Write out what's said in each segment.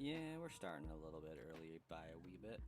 Yeah, we're starting a little bit early by a wee bit.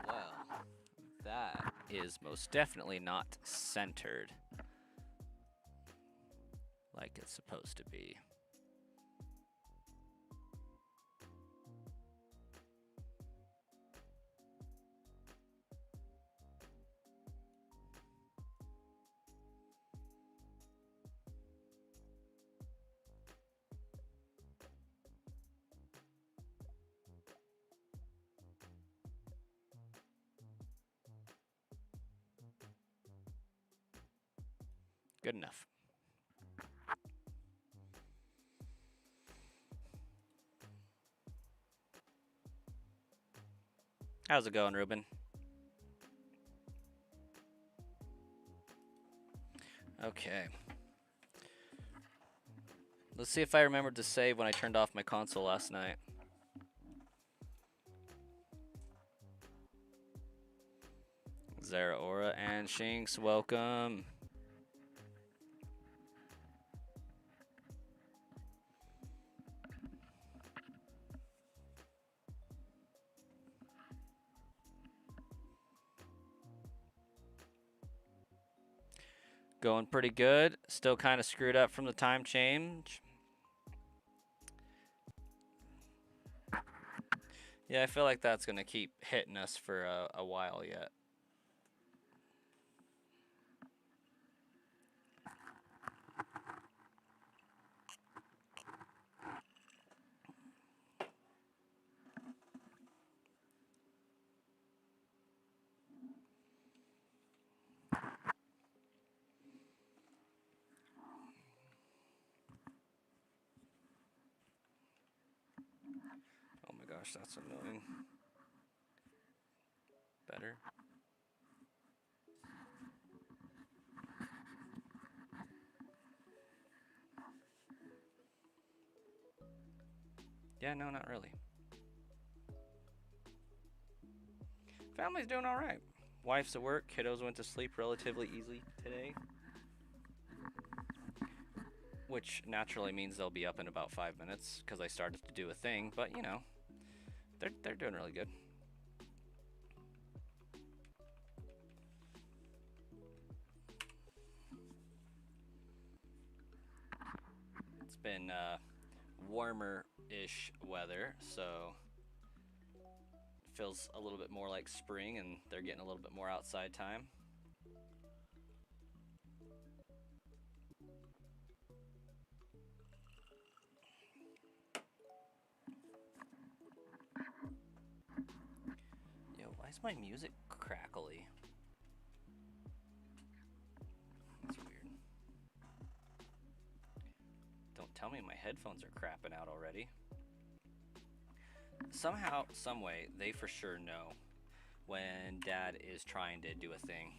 Well, that is most definitely not centered like it's supposed to be. Good enough. How's it going, Ruben? Okay. Let's see if I remembered to save when I turned off my console last night. Zara Aura and Shinx, welcome. Going pretty good. Still kind of screwed up from the time change. Yeah, I feel like that's going to keep hitting us for a while yet. Oh my gosh, that's annoying. Better. Yeah, no, not really. Family's doing all right. Wife's at work. Kiddos went to sleep relatively easily today, which naturally means they'll be up in about 5 minutes because I started to do a thing. But you know, they're doing really good. It's been warmer-ish weather, so it feels a little bit more like spring, and they're getting a little bit more outside time. Yo, why is my music crackly? That's weird. Don't tell me my headphones are crapping out already. Somehow, someway, they for sure know when Dad is trying to do a thing.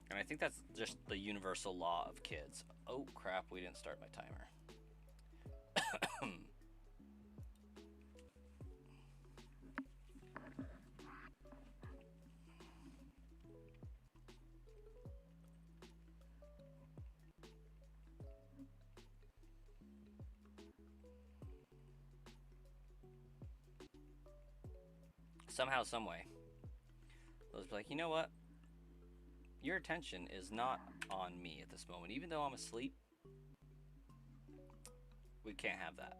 And I think that's just the universal law of kids. Oh crap, we didn't start my timer. Somehow, someway, I was like, you know what? Your attention is not on me at this moment. Even though I'm asleep, we can't have that.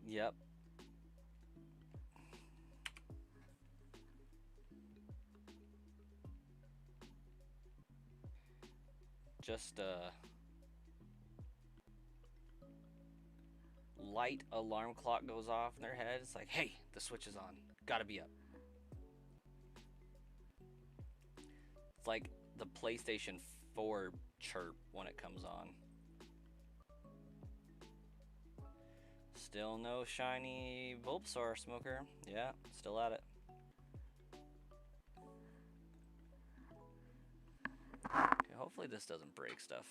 Yep. Just light alarm clock goes off in their head. It's like, hey, the switch is on. Gotta be up. It's like the PlayStation 4 chirp when it comes on. Still no shiny Bulbasaur, Smoker. Yeah, still at it. Okay, hopefully this doesn't break stuff.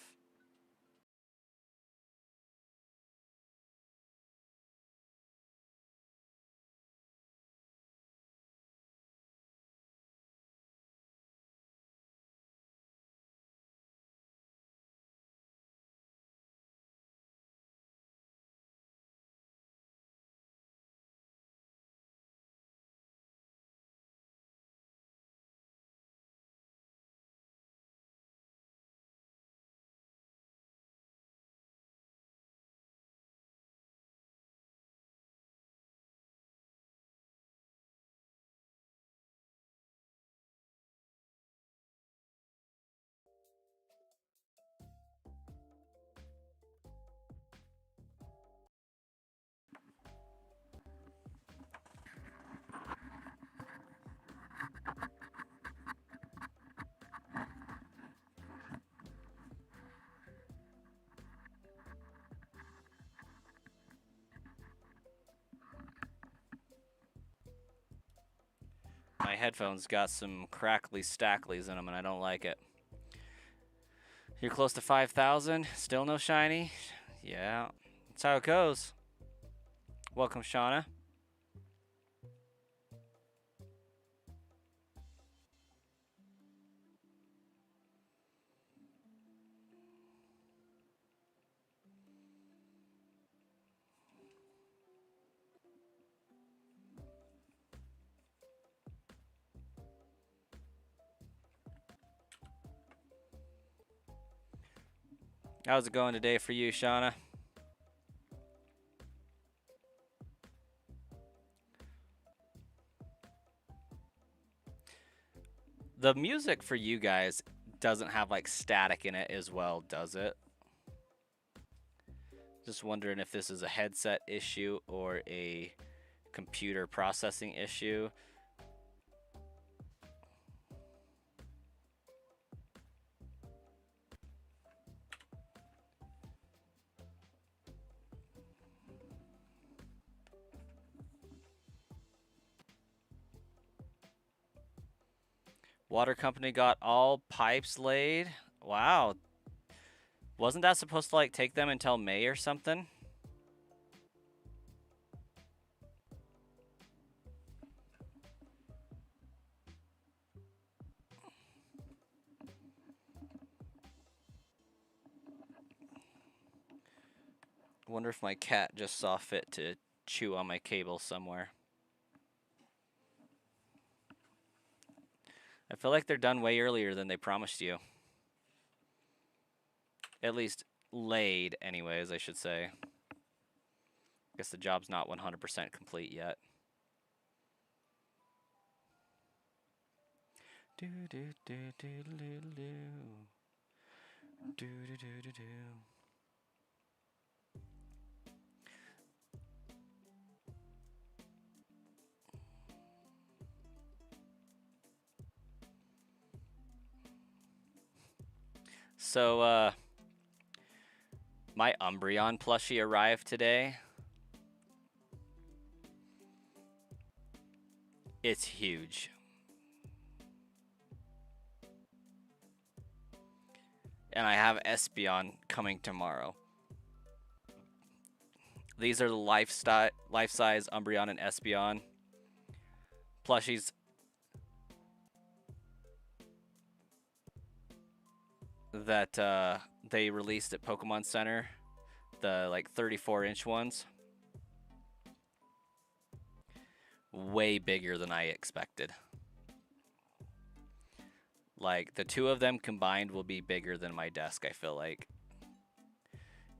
My headphones got some crackly stacklies in them, and I don't like it. You're close to 5,000. Still no shiny? Yeah, that's how it goes. Welcome, Shauna. How's it going today for you, Shauna? The music for you guys doesn't have like static in it as well, does it? Just wondering if this is a headset issue or a computer processing issue. Water company got all pipes laid. Wow. Wasn't that supposed to like take them until May or something? Wonder if my cat just saw fit to chew on my cable somewhere. I feel like they're done way earlier than they promised you. At least laid, anyways, I should say. Guess the job's not 100% complete yet. Do do do do do do do do do do do. So, my Umbreon plushie arrived today. It's huge. And I have Espeon coming tomorrow. These are the life-size Umbreon and Espeon plushies that they released at Pokemon Center. The like 34-inch ones. Way bigger than I expected. Like, the two of them combined will be bigger than my desk, I feel like.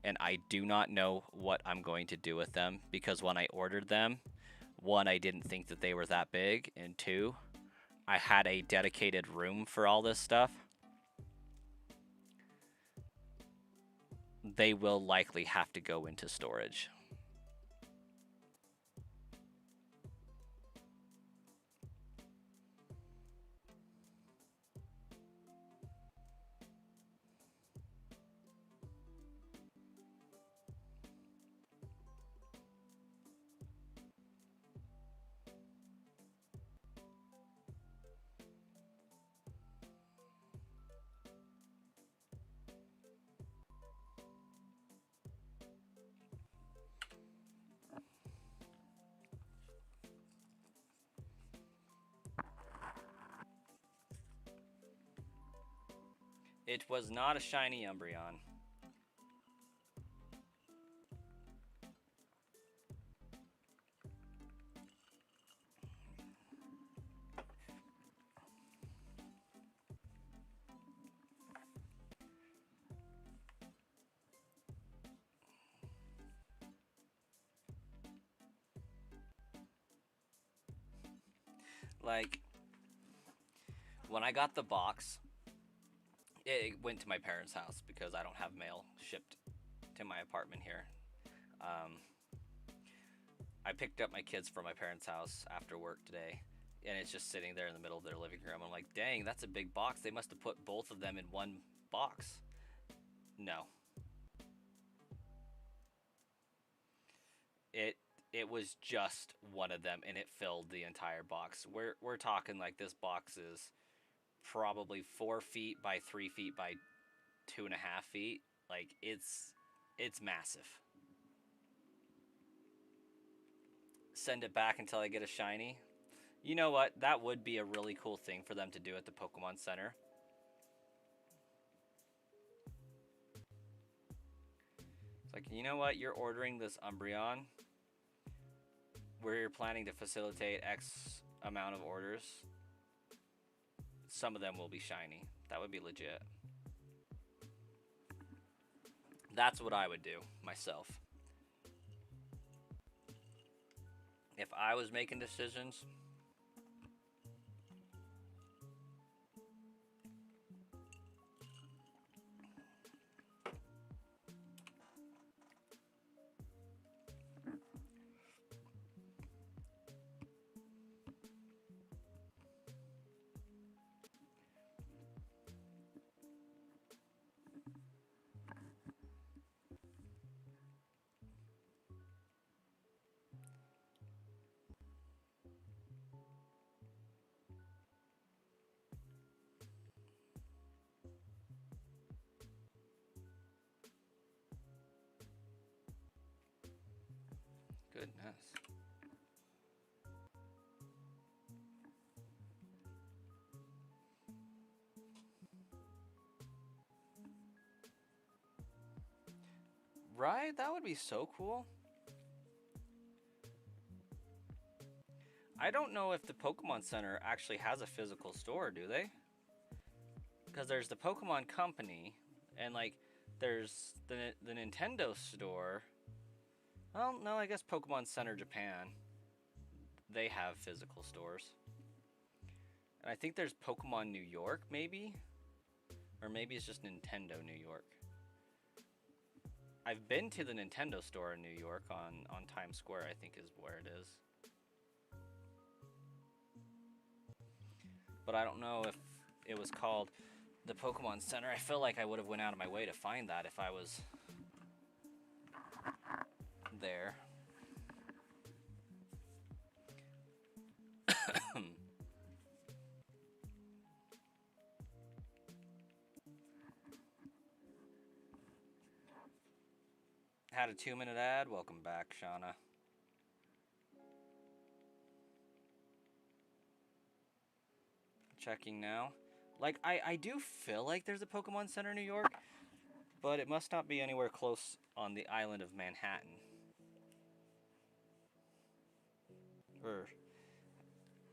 And I do not know what I'm going to do with them, because when I ordered them, one, I didn't think that they were that big, and two, I had a dedicated room for all this stuff. They will likely have to go into storage. It was not a shiny Umbreon. Like, when I got the box, it went to my parents' house because I don't have mail shipped to my apartment here. I picked up my kids from my parents' house after work today, and it's just sitting there in the middle of their living room. I'm like, dang, that's a big box. They must have put both of them in one box. No. It was just one of them, and it filled the entire box. We're talking like this box is probably 4 feet by 3 feet by 2.5 feet. Like, it's massive. Send it back until I get a shiny. You know what? That would be a really cool thing for them to do at the Pokemon Center. It's like, you know what? You're ordering this Umbreon. We're planning to facilitate X amount of orders. Some of them will be shiny. That would be legit. That's what I would do myself. If I was making decisions, Goodness. Right? That would be so cool. I don't know if the Pokemon Center actually has a physical store, do they? Because there's the Pokemon Company, and like there's the Nintendo store. Well, no, I guess Pokemon Center Japan. They have physical stores. And I think there's Pokemon New York, maybe? Or maybe it's just Nintendo New York. I've been to the Nintendo store in New York on Times Square, I think is where it is. But I don't know if it was called the Pokemon Center. I feel like I would have went out of my way to find that if I was there. Had a 2-minute ad. Welcome back, Shauna. Checking now. Like, I do feel like there's a Pokemon Center in New York, but it must not be anywhere close on the island of Manhattan. Or,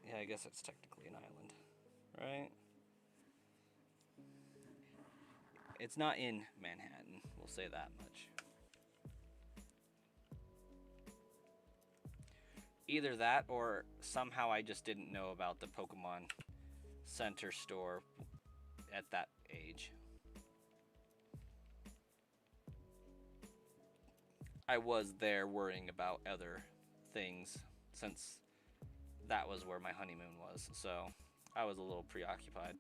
yeah, I guess it's technically an island, right? It's not in Manhattan, we'll say that much. Either that, or somehow I just didn't know about the Pokemon Center store at that age. I was there worrying about other things since that was where my honeymoon was, so I was a little preoccupied.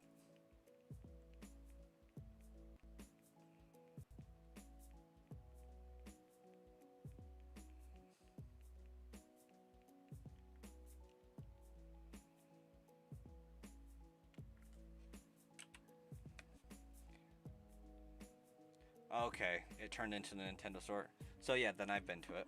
Okay, it turned into the Nintendo store. So yeah, then I've been to it.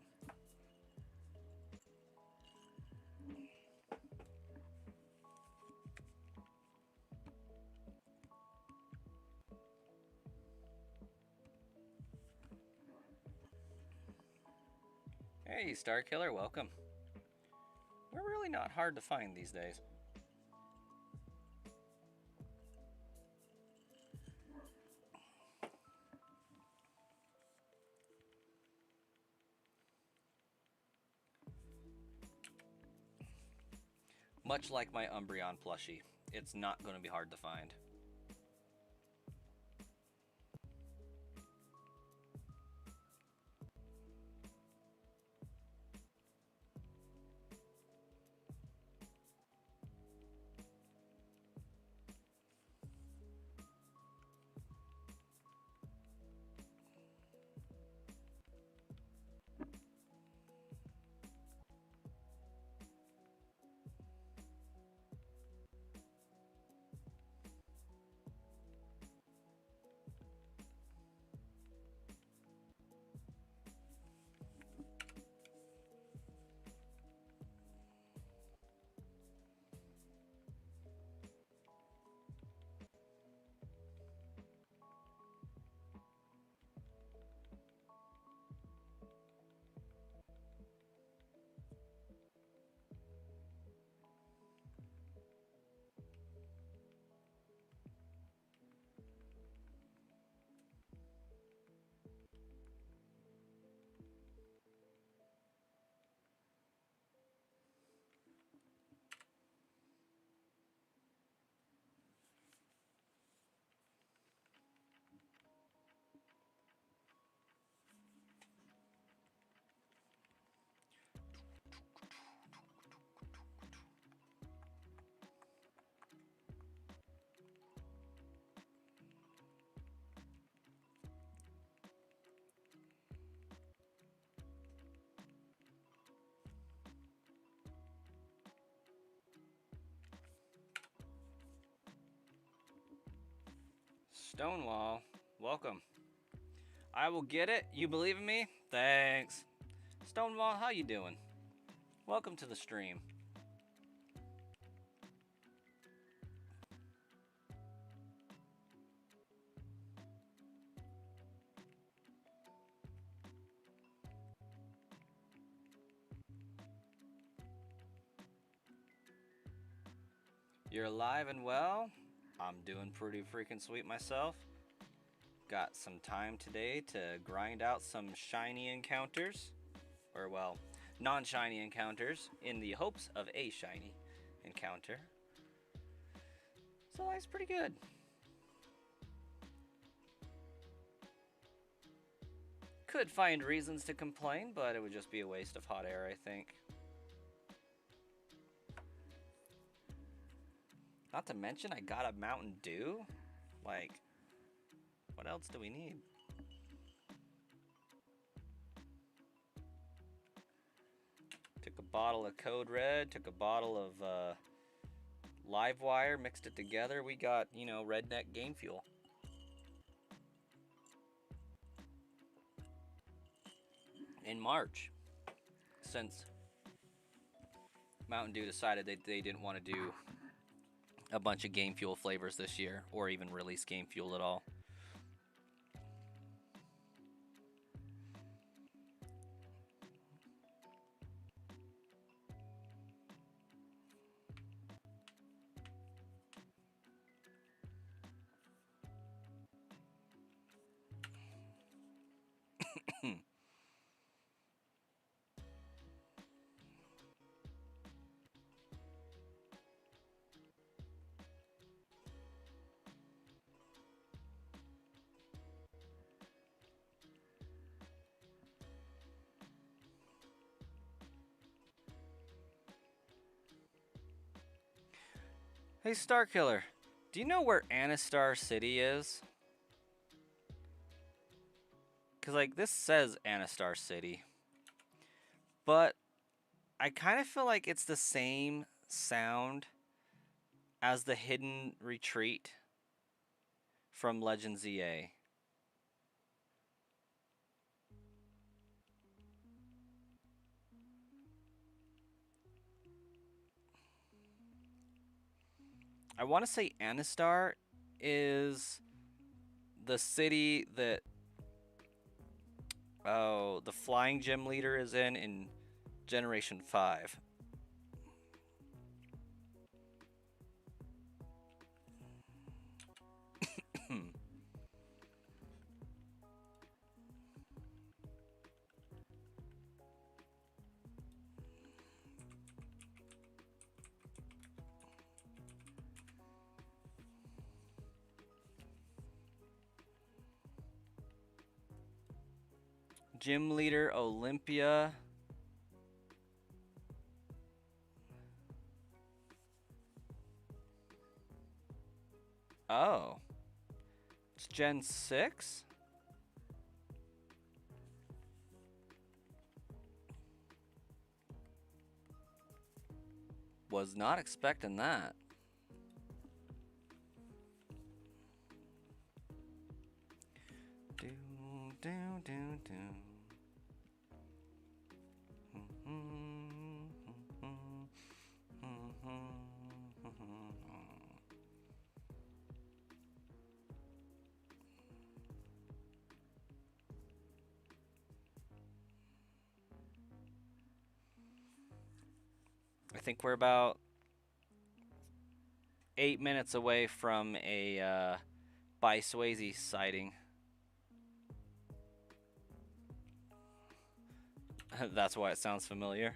Hey, Star Killer, welcome. We're really not hard to find these days. Much like my Umbreon plushie, it's not going to be hard to find. Stonewall, welcome. I will get it. You believe in me? Thanks. Stonewall, how you doing? Welcome to the stream. You're alive and well. I'm doing pretty freaking sweet myself. Got some time today to grind out some shiny encounters. Or, well, non-shiny encounters in the hopes of a shiny encounter. So life's pretty good. Could find reasons to complain, but it would just be a waste of hot air, I think. Not to mention, I got a Mountain Dew. Like, what else do we need? Took a bottle of Code Red, took a bottle of Livewire, mixed it together. We got, you know, redneck game fuel. In March, since Mountain Dew decided they didn't want to do a bunch of game fuel flavors this year, or even release game fuel at all. Hey, Starkiller, do you know where Anastar City is? Because, like, this says Anastar City. But I kind of feel like it's the same sound as the Hidden Retreat from Legends EA. I want to say Anastar is the city that the flying gym leader is in Generation 5. Gym leader Olympia. Oh. It's Gen 6? Was not expecting that. Do, do, do, do. I think we're about 8 minutes away from a by Swayze sighting. That's why it sounds familiar.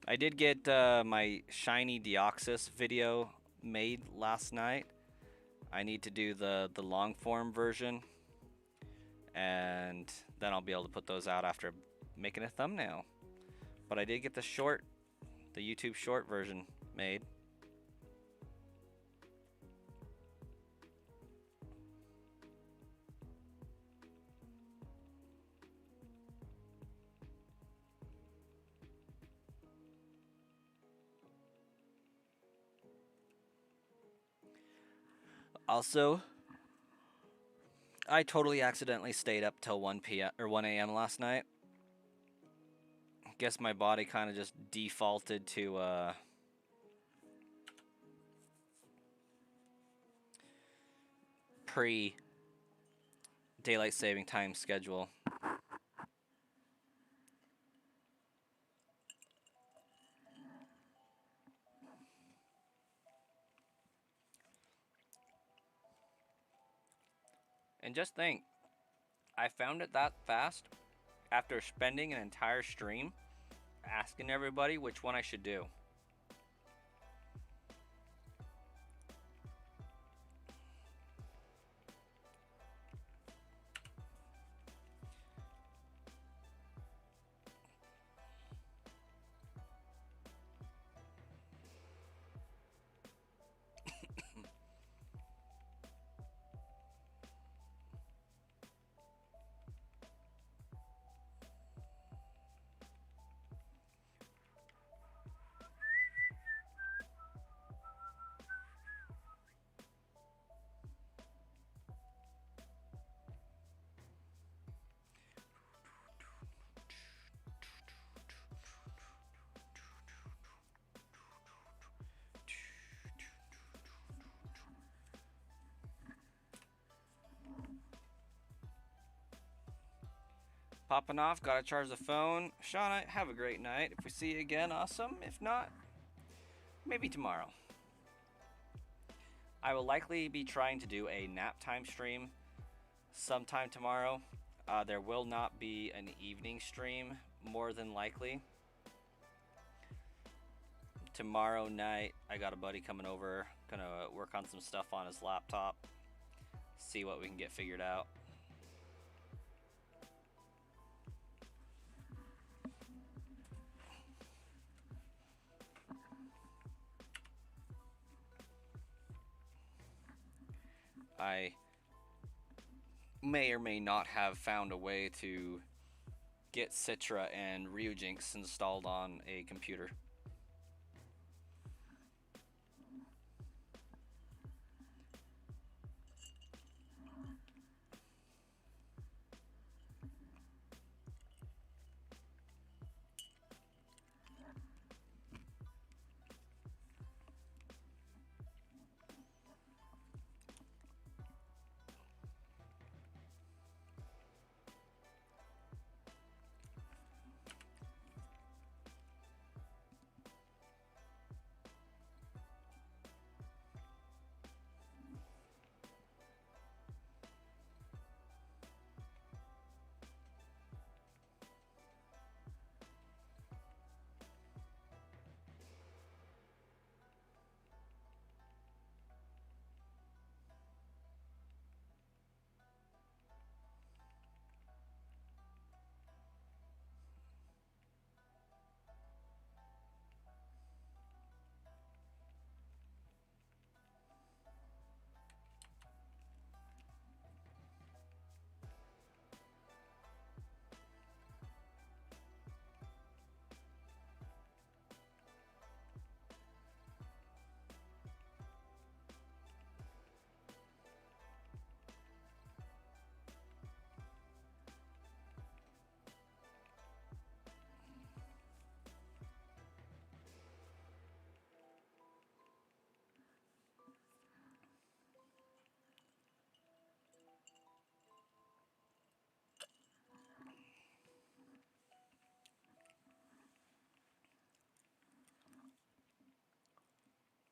I did get my shiny Deoxys video made last night. I need to do the long form version, and then I'll be able to put those out after making a thumbnail. But I did get the YouTube short version made. Also, I totally accidentally stayed up till 1 p.m. or 1 a.m. last night. Guess my body kind of just defaulted to pre daylight saving time schedule. And just think, I found it that fast after spending an entire stream asking everybody which one I should do. Popping off, gotta charge the phone. Shauna, have a great night. If we see you again, awesome. If not, maybe tomorrow. I will likely be trying to do a nap time stream sometime tomorrow. There will not be an evening stream, more than likely. Tomorrow night, I got a buddy coming over, gonna work on some stuff on his laptop, see what we can get figured out. I may or may not have found a way to get Citra and Ryujinx installed on a computer.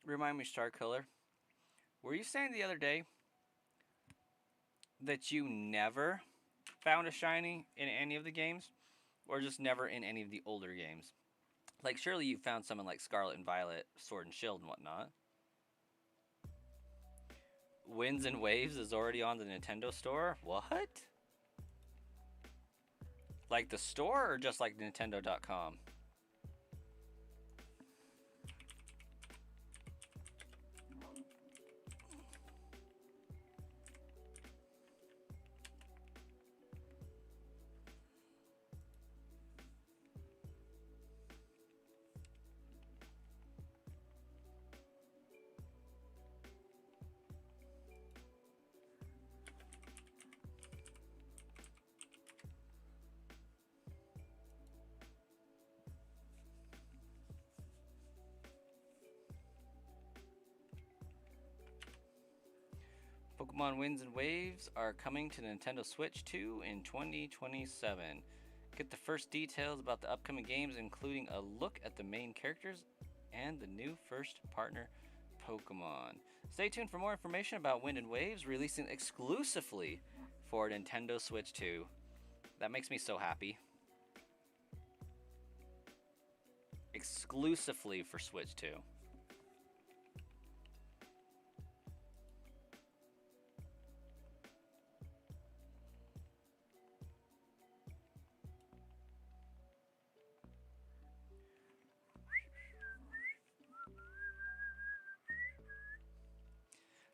Remind me, Star Killer, were you saying the other day that you never found a shiny in any of the games, or just never in any of the older games? Like, surely you found someone like Scarlet and Violet, Sword and Shield and whatnot. Winds and Waves is already on the Nintendo Store? What? Like the store or just like Nintendo.com? Pokemon Winds and Waves are coming to Nintendo Switch 2 in 2027. Get the first details about the upcoming games, including a look at the main characters and the new first partner Pokemon. Stay tuned for more information about Wind and Waves releasing exclusively for Nintendo Switch 2. That makes me so happy. Exclusively for Switch 2.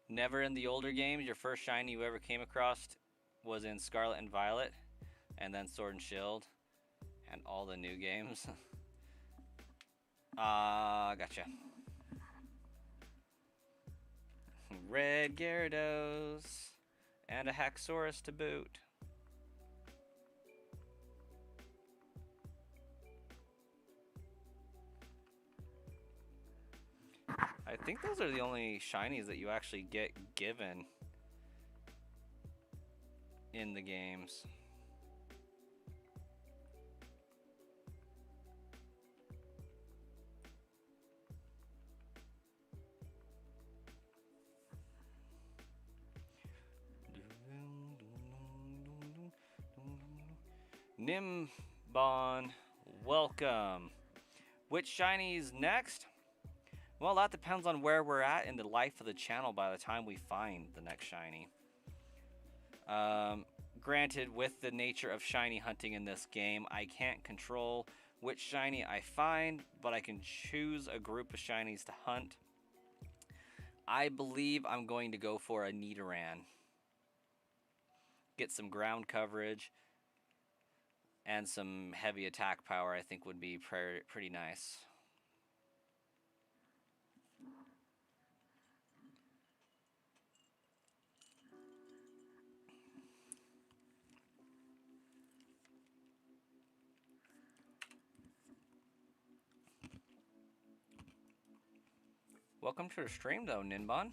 Never in the older games, your first shiny you ever came across was in Scarlet and Violet, and then Sword and Shield, and all the new games. Gotcha. Red Gyarados, and a Haxorus to boot. I think those are the only shinies that you actually get given in the games. Nimbon, welcome. Which shinies next? Well, that depends on where we're at in the life of the channel by the time we find the next shiny. Granted, with the nature of shiny hunting in this game, I can't control which shiny I find, but I can choose a group of shinies to hunt. I believe I'm going to go for a Nidoran. Get some ground coverage and some heavy attack power, I think would be pretty nice. Welcome to the stream though, Ninbon.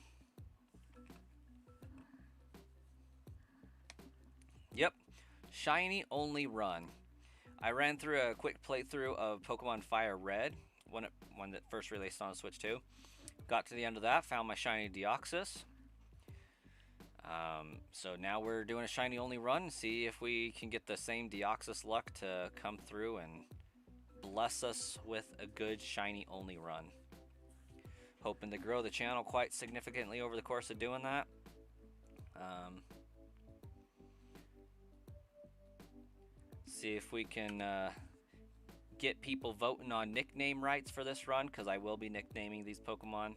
Yep, shiny only run. I ran through a quick playthrough of Pokemon Fire Red when it first released on Switch 2. Got to the end of that, found my shiny Deoxys. So now we're doing a shiny only run, see if we can get the same Deoxys luck to come through and bless us with a good shiny only run. Hoping to grow the channel quite significantly over the course of doing that. See if we can get people voting on nickname rights for this run, because I will be nicknaming these Pokemon.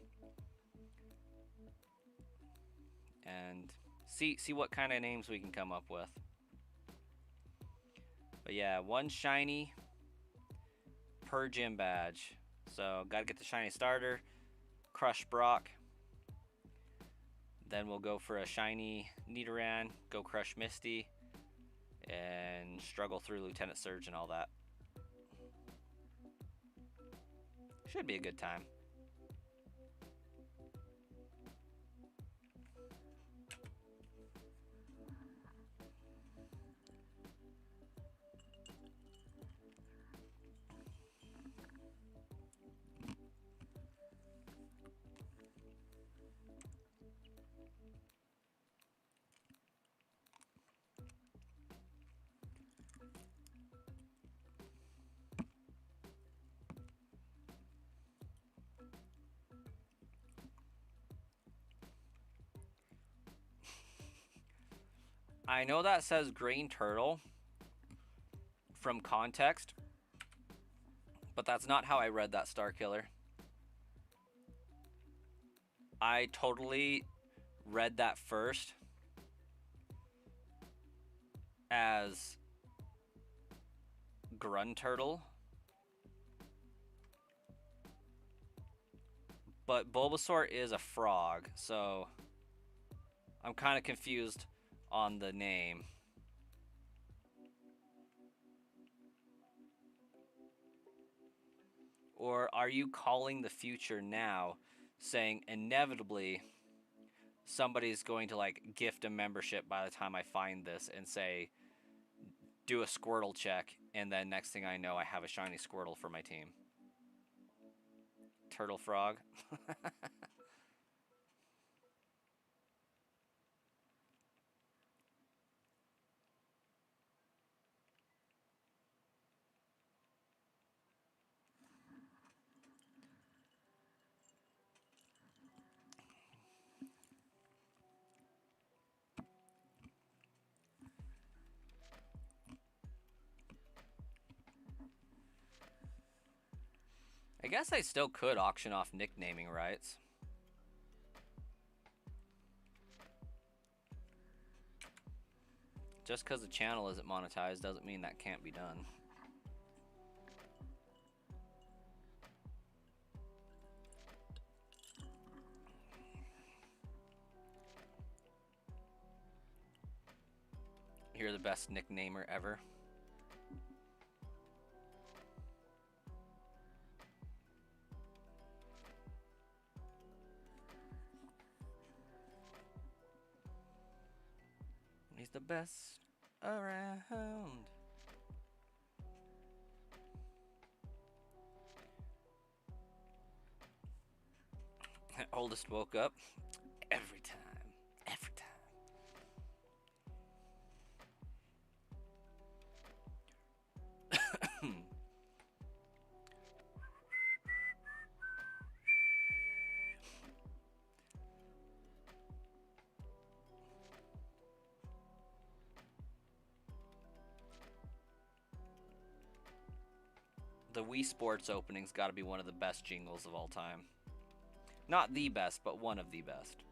And see what kind of names we can come up with. But yeah, one shiny per gym badge. So gotta get the shiny starter, crush Brock. Then we'll go for a shiny Nidoran, go crush Misty, and struggle through Lieutenant Surge and all that. Should be a good time. I know that says green turtle from context, but that's not how I read that, Star Killer. I totally read that first as Grunturtle, but Bulbasaur is a frog, so I'm kind of confused on the name. Or are you calling the future now, saying inevitably somebody's going to like gift a membership by the time I find this and say, do a Squirtle check, and then next thing I know, I have a shiny Squirtle for my team. Turtle Frog. I guess I still could auction off nicknaming rights. Just because the channel isn't monetized doesn't mean that can't be done. You're the best nicknamer ever. He's the best around. Oldest woke up every time. Every time. The Wii Sports opening's got to be one of the best jingles of all time. Not the best, but one of the best.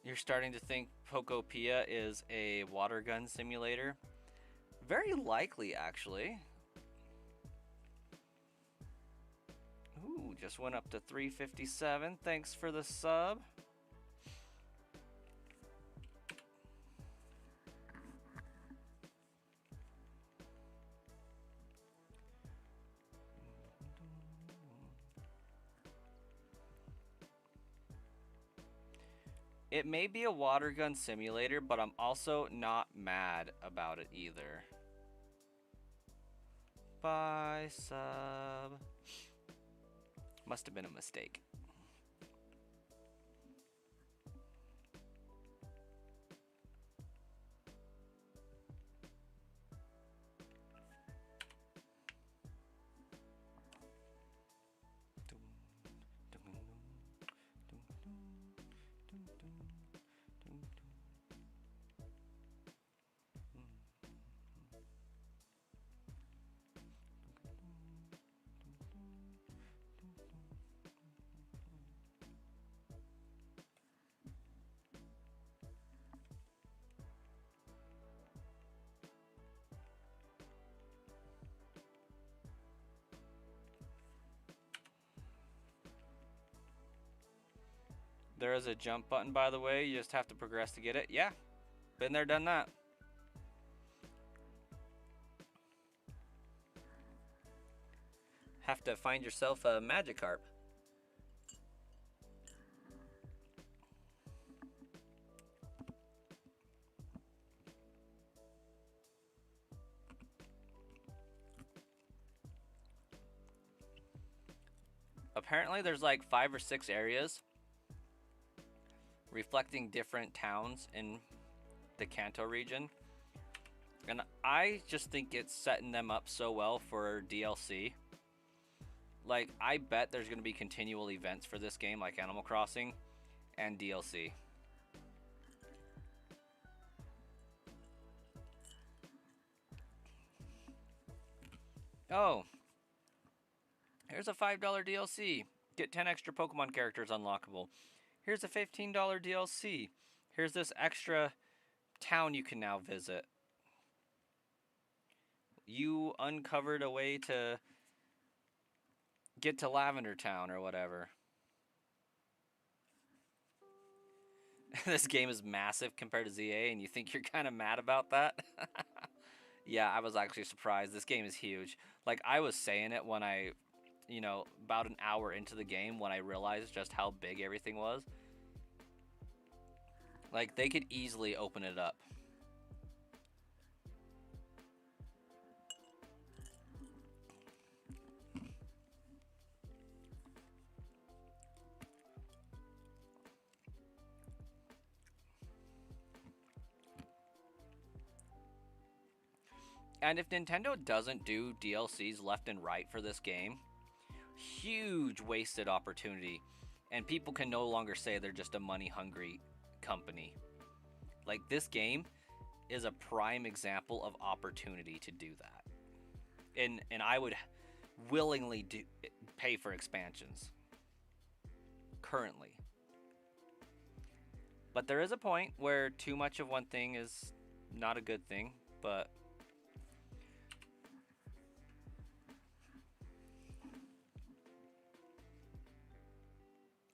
You're starting to think Pokopia is a water gun simulator? Very likely, actually. Ooh, just went up to 357. Thanks for the sub. It may be a water gun simulator, but I'm also not mad about it either. Bye, sub. Must have been a mistake. There is a jump button, by the way. You just have to progress to get it. Yeah, been there, done that. Have to find yourself a Magikarp. Apparently there's like 5 or 6 areas reflecting different towns in the Kanto region. And I just think it's setting them up so well for DLC. Like, I bet there's going to be continual events for this game, like Animal Crossing, and DLC. Oh, here's a $5 DLC. Get 10 extra Pokemon characters unlockable. Here's a $15 DLC. Here's this extra town you can now visit. You uncovered a way to get to Lavender Town or whatever. This game is massive compared to ZA, and you think you're kind of mad about that? Yeah, I was actually surprised. This game is huge. Like, I was saying it when I, you know, about an hour into the game when I realized just how big everything was. Like, they could easily open it up. And if Nintendo doesn't do DLCs left and right for this game, huge wasted opportunity. And people can no longer say they're just a money-hungry company. Like, this game is a prime example of opportunity to do that. And I would willingly pay for expansions. Currently. But there is a point where too much of one thing is not a good thing, but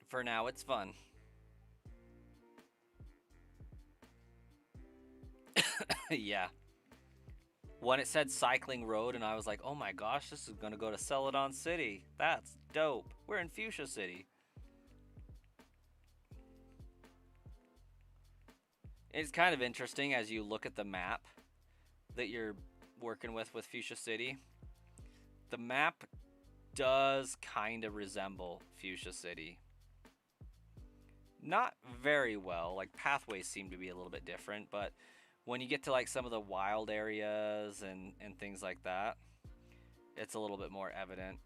for now, it's fun. Yeah. When it said Cycling Road, and I was like, oh my gosh, this is going to go to Celadon City. That's dope. We're in Fuchsia City. It's kind of interesting as you look at the map that you're working with Fuchsia City. The map does kind of resemble Fuchsia City. Not very well. Like, pathways seem to be a little bit different, but when you get to like some of the wild areas and things like that, it's a little bit more evident.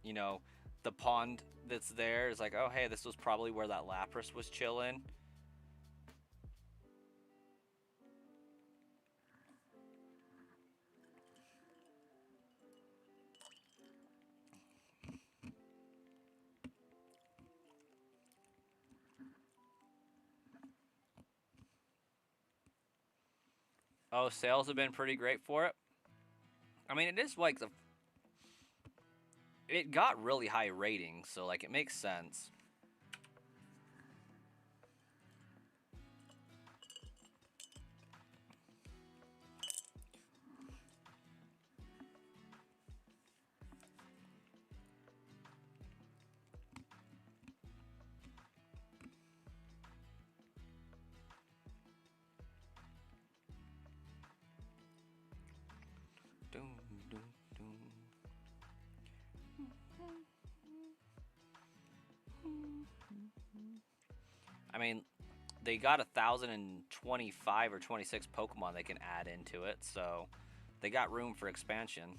You know, the pond that's there is like, oh hey, this was probably where that Lapras was chilling. Oh, sales have been pretty great for it. I mean, it is like it got really high ratings, so like it makes sense. I mean, they got 1,025 or 26 Pokemon they can add into it, so they got room for expansion.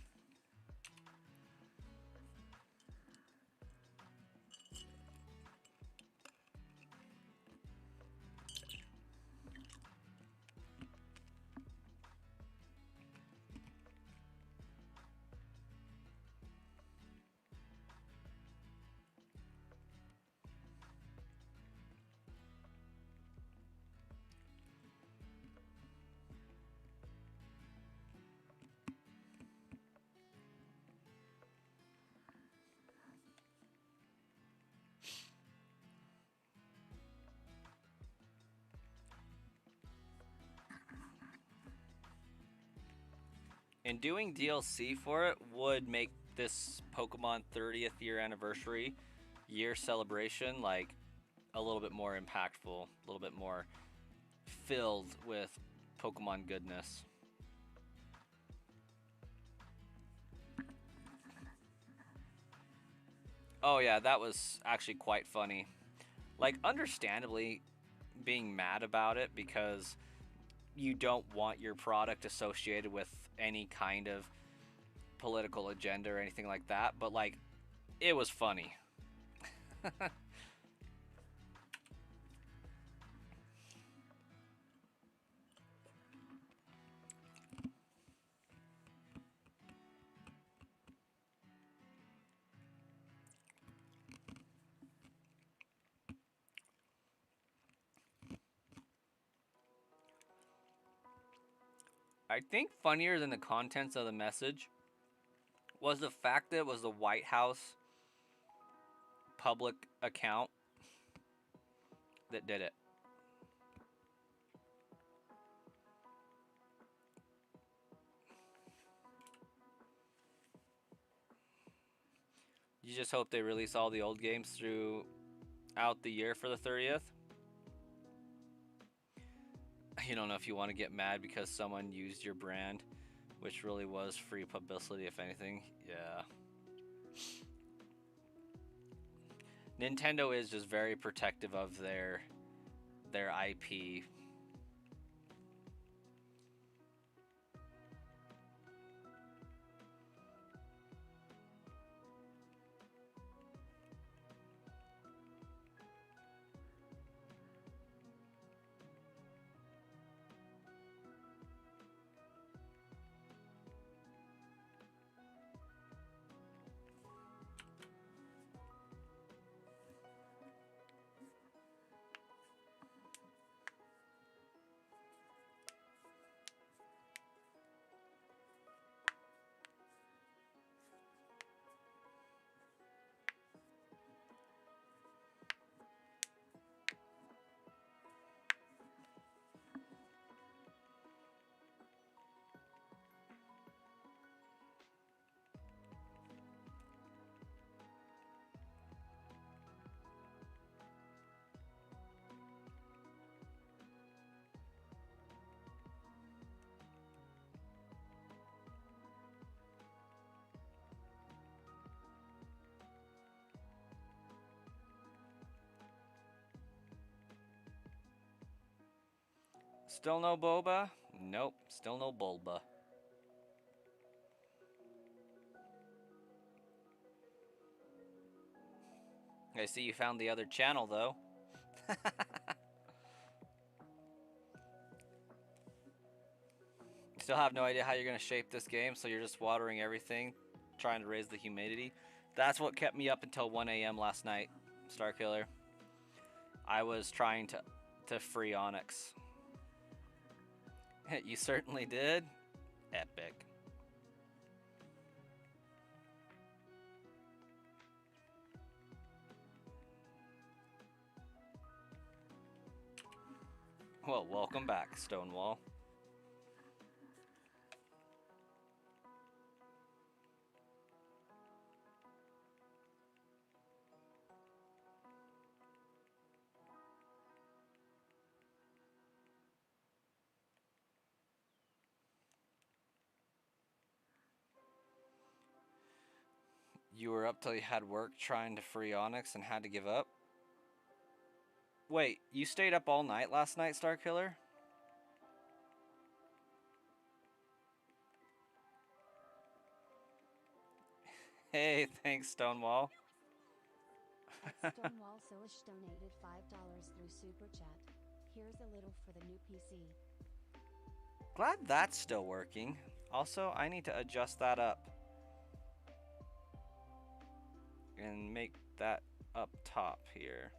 And doing DLC for it would make this Pokemon 30th year anniversary year celebration like a little bit more impactful, a little bit more filled with Pokemon goodness. Oh yeah, that was actually quite funny. Like, understandably being mad about it because you don't want your product associated with any kind of political agenda or anything like that, but like, it was funny. I think funnier than the contents of the message was the fact that it was the White House public account that did it. You just hope they release all the old games throughout the year for the 30th. You don't know if you want to get mad because someone used your brand, which really was free publicity, if anything. Yeah. Nintendo is just very protective of their IP. Still no boba? Nope, still no bulba. I see you found the other channel though. Still have no idea how you're going to shape this game, so you're just watering everything, trying to raise the humidity. That's what kept me up until 1 a.m. last night, Starkiller. I was trying to free Onyx. You certainly did. Epic. Well, welcome back, Stonewall. You were up till you had work trying to free Onyx and had to give up? Wait, you stayed up all night last night, Starkiller? Hey, thanks, Stonewall. Stonewall Silish donated $5 through Super Chat. Here's a little for the new PC. Glad that's still working. Also, I need to adjust that up. And make that up top here.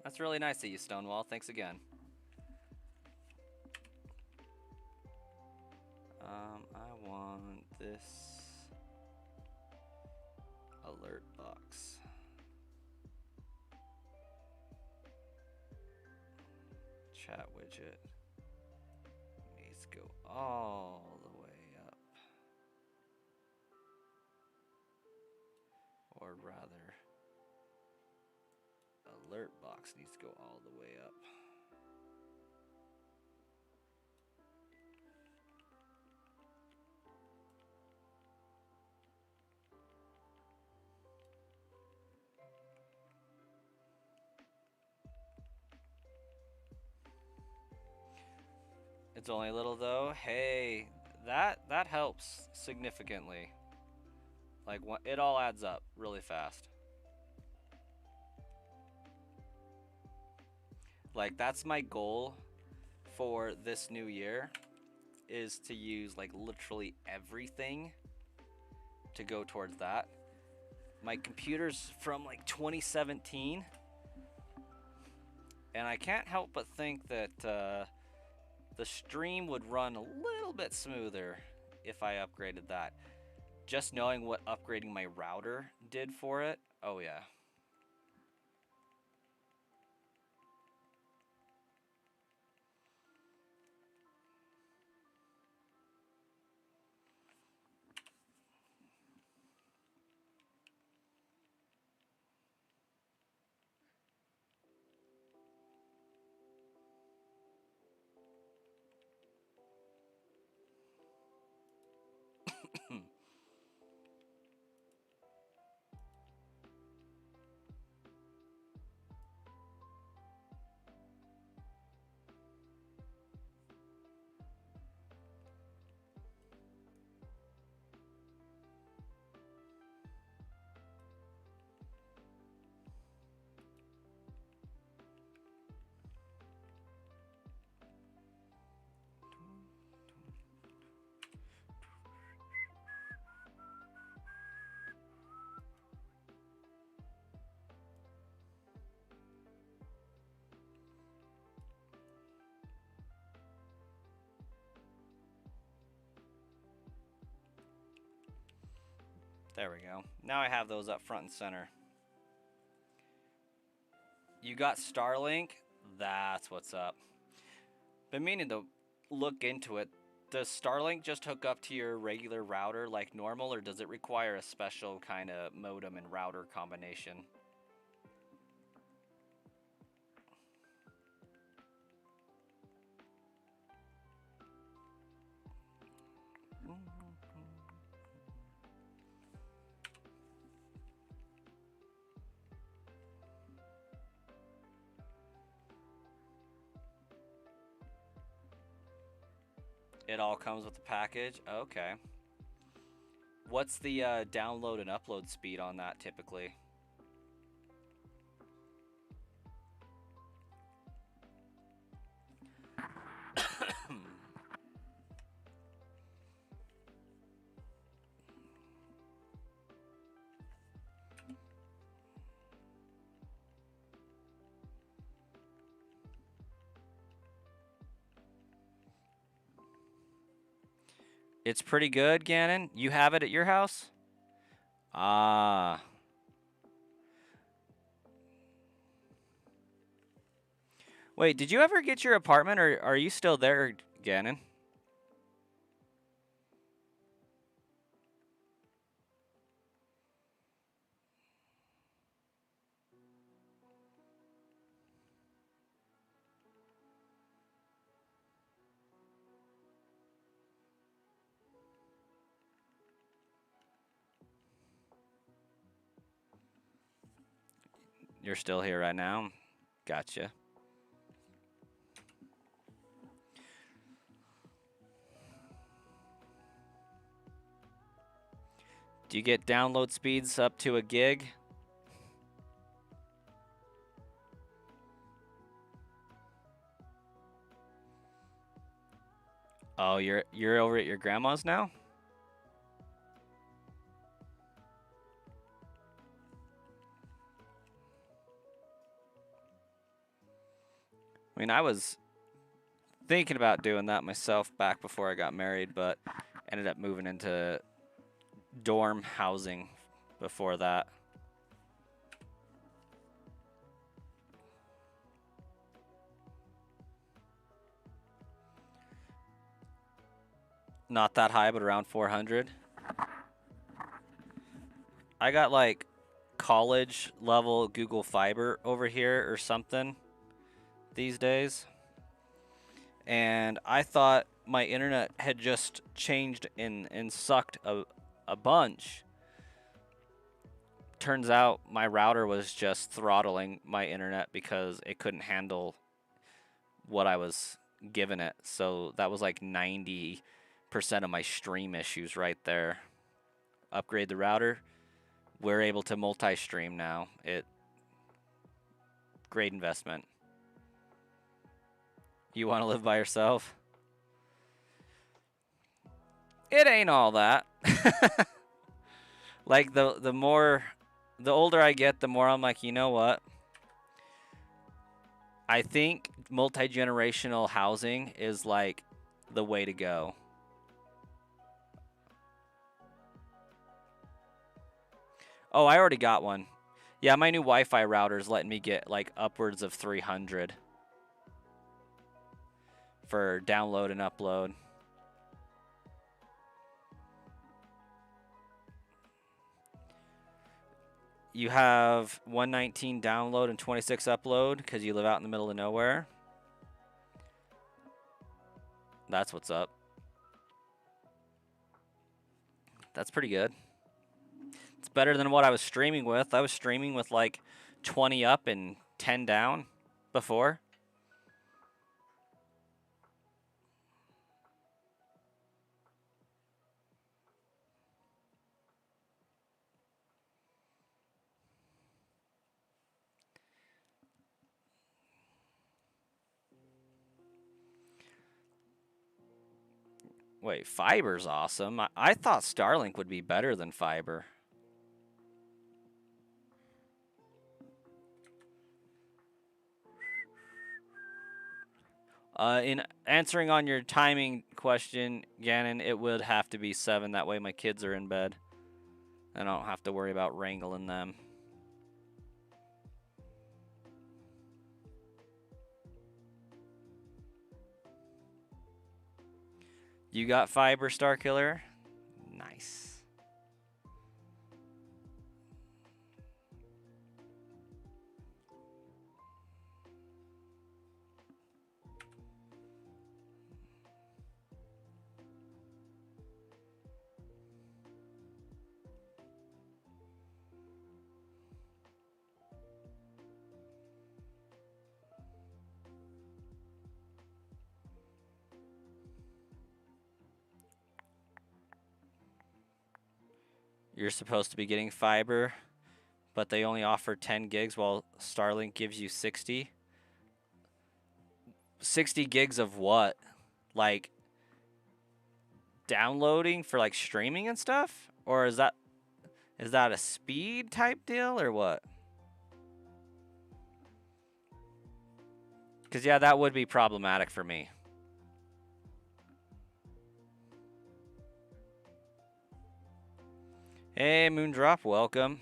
That's really nice of you, Stonewall. Thanks again. I want this alert box. chat widget needs to go all the way up. Or rather, alert box needs to go all the way up. It's only a little though. Hey, that helps significantly. Like it all adds up really fast. Like that's my goal for this new year, is to use like literally everything to go towards that. My computer's from like 2017, and I can't help but think that the stream would run a little bit smoother if I upgraded that. Just knowing what upgrading my router did for it, oh yeah. There we go. Now I have those up front and center. You got Starlink? That's what's up. Been meaning to look into it. Does Starlink just hook up to your regular router like normal, or does it require a special kind of modem and router combination? It all comes with the package? Okay. What's the download and upload speed on that typically? It's pretty good, Gannon. You have it at your house? Ah. Wait, did you ever get your apartment, or are you still there, Gannon? You're still here right now? Gotcha. Do you get download speeds up to a gig? Oh, you're over at your grandma's now? I mean, I was thinking about doing that myself back before I got married, but ended up moving into dorm housing before that. Not that high, but around 400. I got like college level Google Fiber over here or something these days. And I thought my internet had just changed and sucked a bunch. Turns out my router was just throttling my internet because it couldn't handle what I was giving it. So that was like 90% of my stream issues right there. Upgrade the router. We're able to multi-stream now. Great investment. You want to live by yourself? It ain't all that. Like the older I get, the more I'm like, you know what? I think multi-generational housing is like the way to go. Oh, I already got one. Yeah, my new Wi-Fi router is letting me get like upwards of 300 for download and upload. You have 119 download and 26 upload because you live out in the middle of nowhere. That's what's up. That's pretty good. It's better than what I was streaming with. I was streaming with like 20 up and 10 down before. Wait, fiber's awesome. I thought Starlink would be better than fiber. In answering on your timing question, Gannon, it would have to be 7. That way my kids are in bed. And I don't have to worry about wrangling them. You got fiber, Starkiller? Nice. You're supposed to be getting fiber, but they only offer 10 gigs while Starlink gives you 60. 60 gigs of what? Like downloading for like streaming and stuff? Or is that a speed type deal or what? Because yeah, that would be problematic for me. Hey, Moondrop, welcome.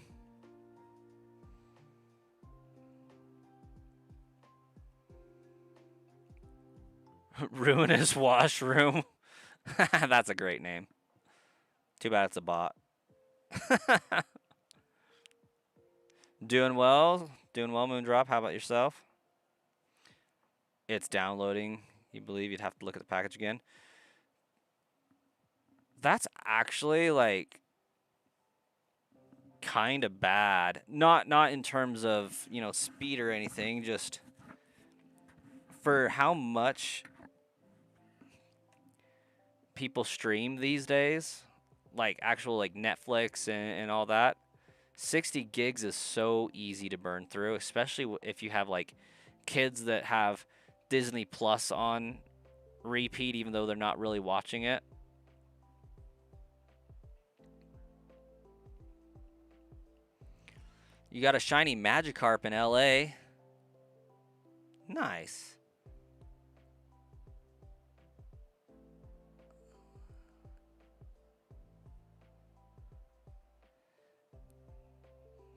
Ruinous Washroom. That's a great name. Too bad it's a bot. Doing well. Doing well, Moondrop. How about yourself? It's downloading. You believe you'd have to look at the package again. That's actually like kind of bad. Not in terms of, you know, speed or anything, just for how much people stream these days, like actual like Netflix and all that. 60 gigs is so easy to burn through, especially if you have like kids that have Disney Plus on repeat even though they're not really watching it. You got a shiny Magikarp in LA. Nice.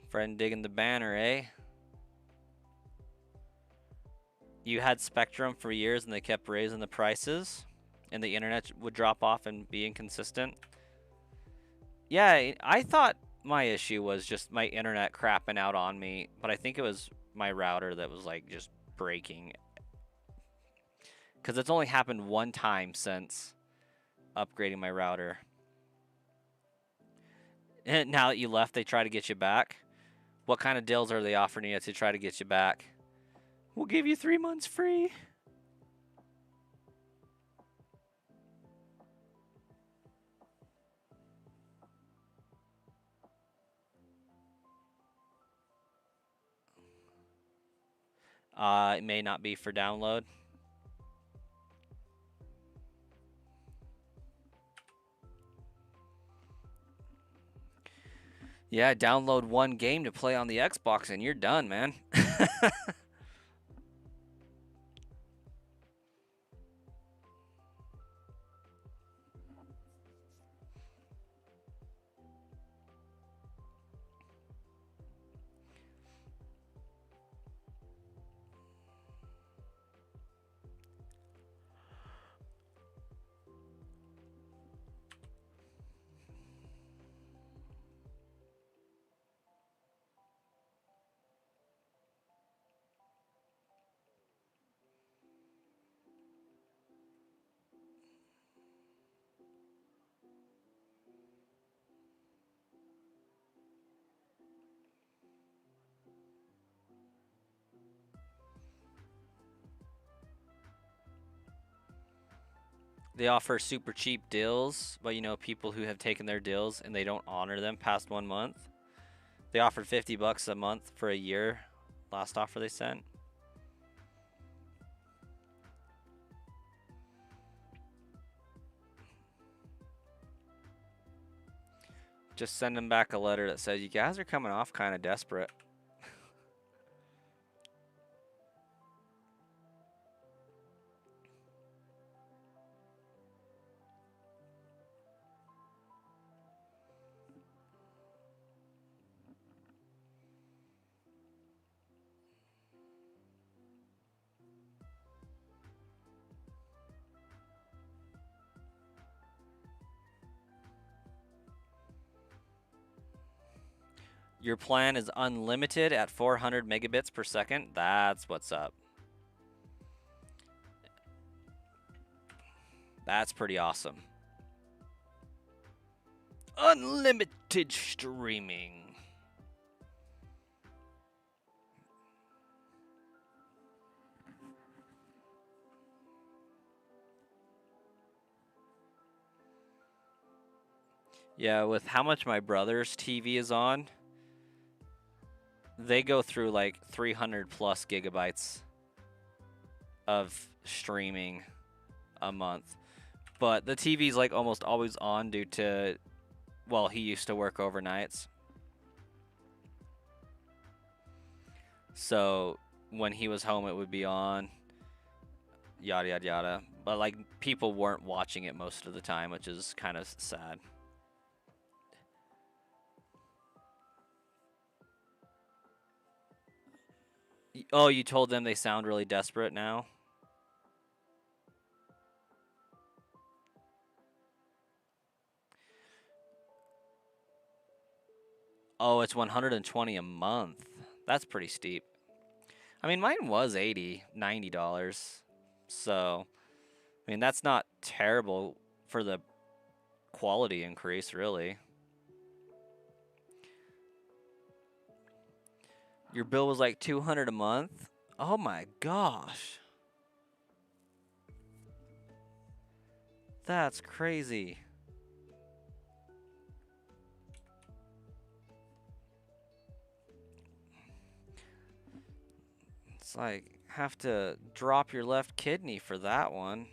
Friend digging the banner, eh? You had Spectrum for years and they kept raising the prices. and the internet would drop off and be inconsistent. Yeah, I thought my issue was just my internet crapping out on me, but I think it was my router that was like just breaking. Because it's only happened one time since upgrading my router. And now that you left, they try to get you back. What kind of deals are they offering you to try to get you back? We'll give you 3 months free. It may not be for download. Yeah, download one game to play on the Xbox and you're done, man. They offer super cheap deals, but you know, people who have taken their deals and they don't honor them past 1 month. They offered $50 a month for a year. Last offer they sent. Just send them back a letter that says, you guys are coming off kind of desperate. Your plan is unlimited at 400 megabits per second. That's what's up. That's pretty awesome. Unlimited streaming. Yeah, with how much my brother's TV is on, they go through like 300 plus gigabytes of streaming a month. But the TV's like almost always on due to, well, he used to work overnights. So when he was home, it would be on, yada, yada, yada. But like people weren't watching it most of the time, which is kind of sad. Oh, you told them they sound really desperate now? Oh, it's 120 a month. That's pretty steep. I mean, mine was $80, $90. So, I mean, that's not terrible for the quality increase, really. Your bill was like 200 a month? Oh my gosh. That's crazy. It's like have to drop your left kidney for that one.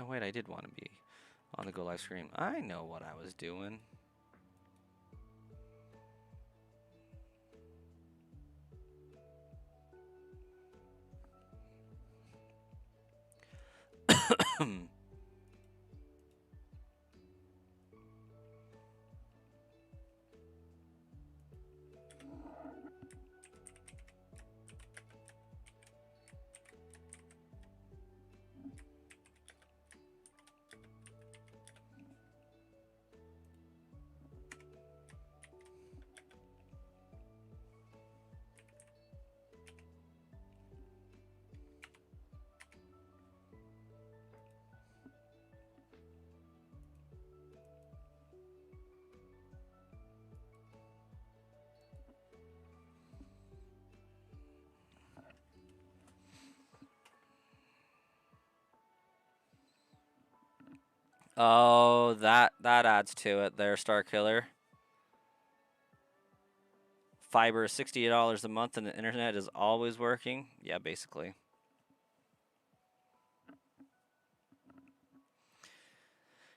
Oh wait, I did want to be on the Go Live stream. I know what I was doing. Oh, that adds to it there, Star Killer. Fiber is $68 a month and the internet is always working. Yeah, basically.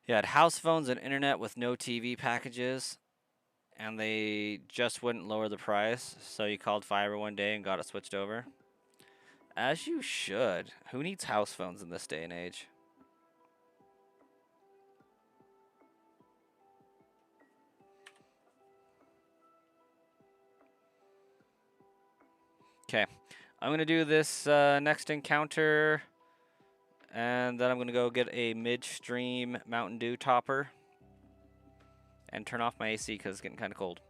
You had house phones and internet with no TV packages, and they just wouldn't lower the price. So you called fiber one day and got it switched over. As you should. Who needs house phones in this day and age? Okay, I'm going to do this next encounter, and then I'm going to go get a midstream Mountain Dew topper and turn off my AC because it's getting kind of cold.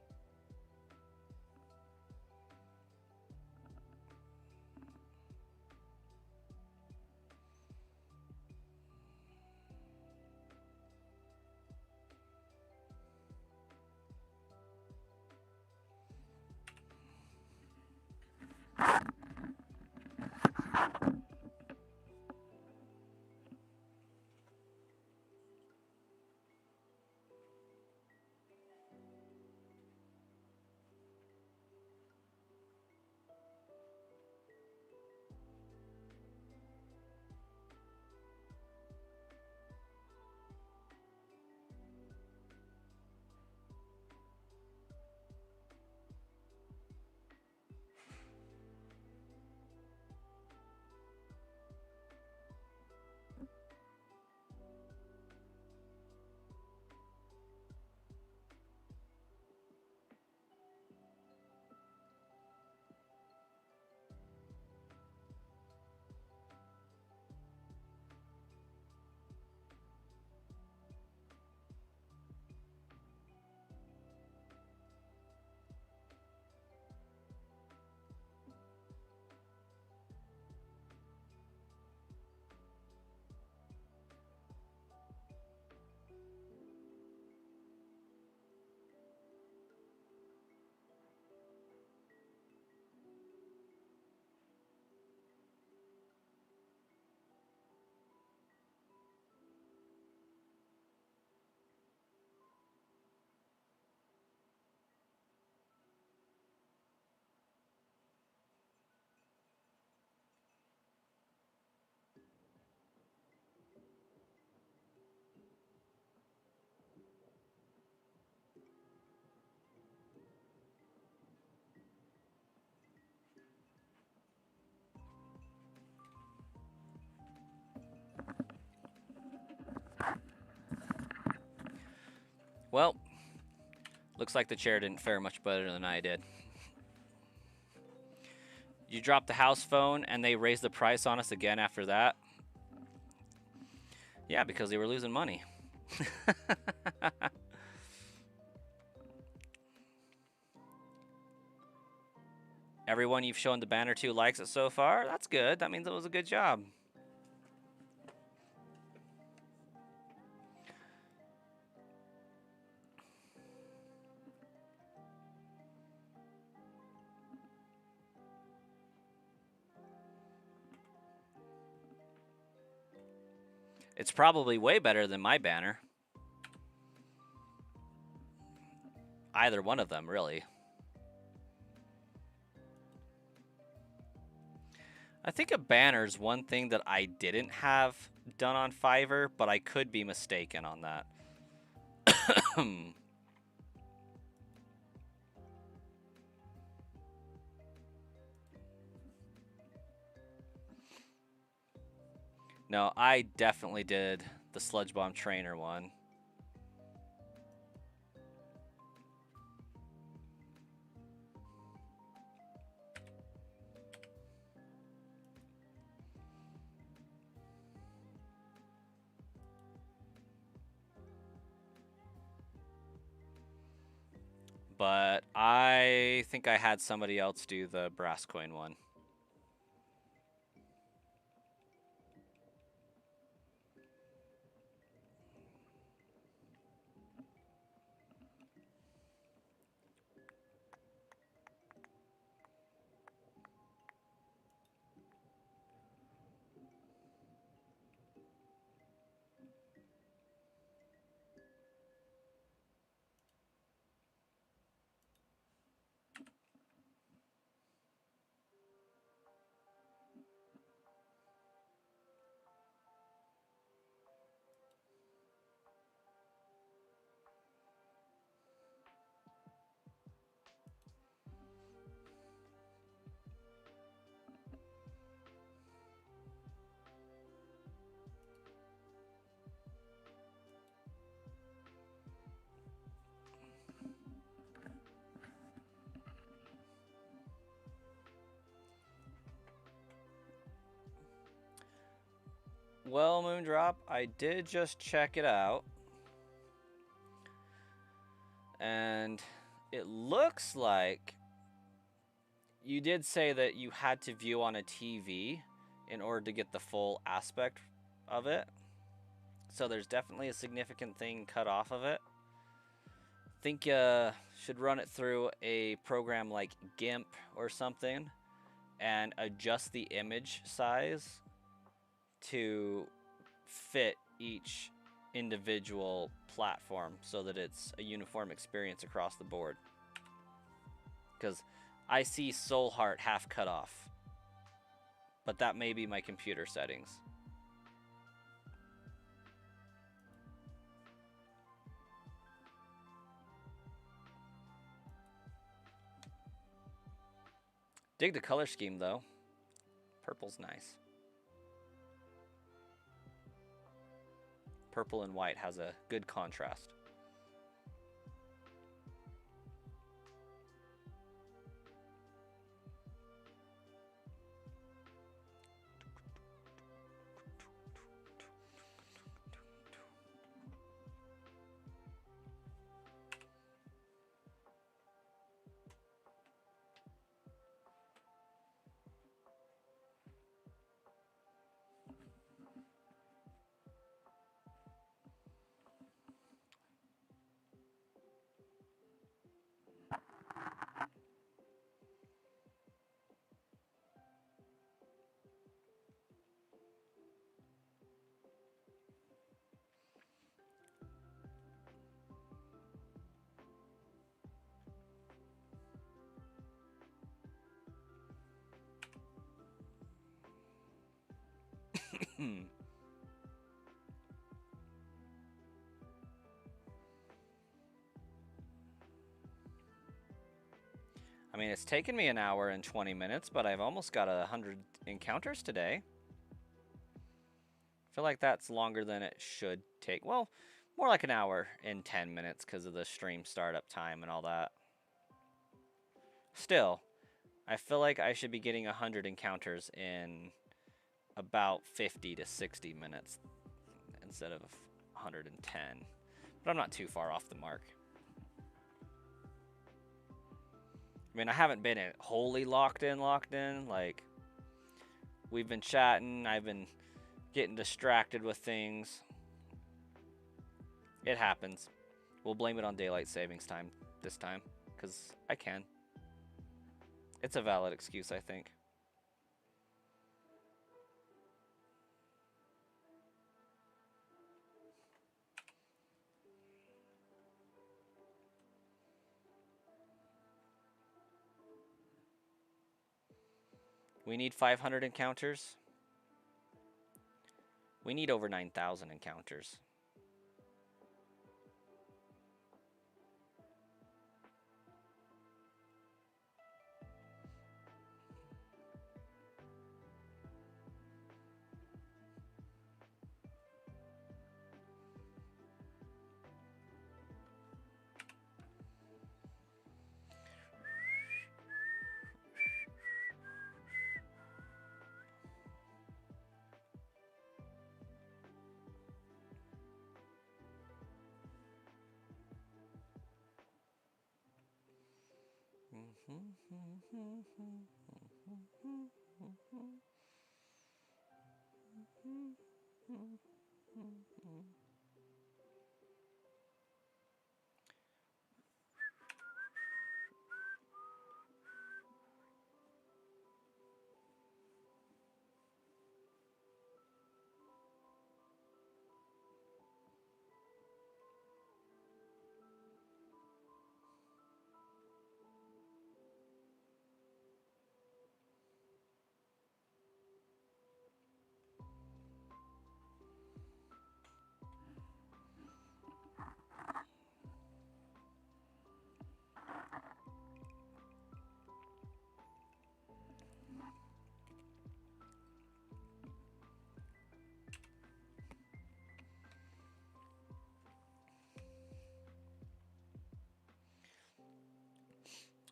Well, looks like the chair didn't fare much better than I did. You dropped the house phone and they raised the price on us again after that. Yeah, because they were losing money. Everyone you've shown the banner to likes it so far. That's good. That means it was a good job. It's probably way better than my banner. Either one of them, really. I think a banner's one thing that I didn't have done on Fiverr, but I could be mistaken on that. No, I definitely did the Sludge Bomb Trainer one. But I think I had somebody else do the brass coin one. Well, Moondrop, I did just check it out. And it looks like you did say that you had to view on a TV in order to get the full aspect of it. So there's definitely a significant thing cut off of it. Think you should run it through a program like GIMP or something and adjust the image size to fit each individual platform so that it's a uniform experience across the board. Because I see Soul Heart half cut off, but that may be my computer settings. Dig the color scheme though. Purple's nice. Purple and white has a good contrast. I mean, it's taken me an hour and 20 minutes, but I've almost got 100 encounters today. I feel like that's longer than it should take. Well, more like an hour and 10 minutes because of the stream startup time and all that. Still, I feel like I should be getting 100 encounters in about 50 to 60 minutes instead of 110. But I'm not too far off the mark. I mean, I haven't been wholly locked in. Like, we've been chatting. I've been getting distracted with things. It happens. We'll blame it on daylight savings time this time, because I can. It's a valid excuse, I think. We need 500 encounters. We need over 9,000 encounters.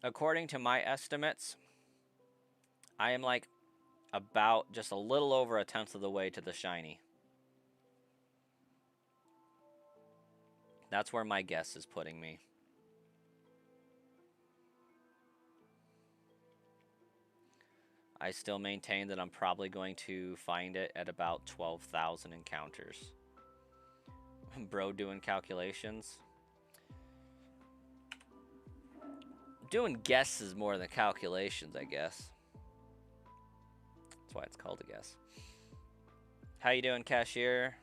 According to my estimates, I am like about just a little over a tenth of the way to the shiny. That's where my guess is putting me. I still maintain that I'm probably going to find it at about 12,000 encounters. Bro doing calculations. Doing guesses more than calculations, I guess. That's why it's called a guess. How you doing, cashier?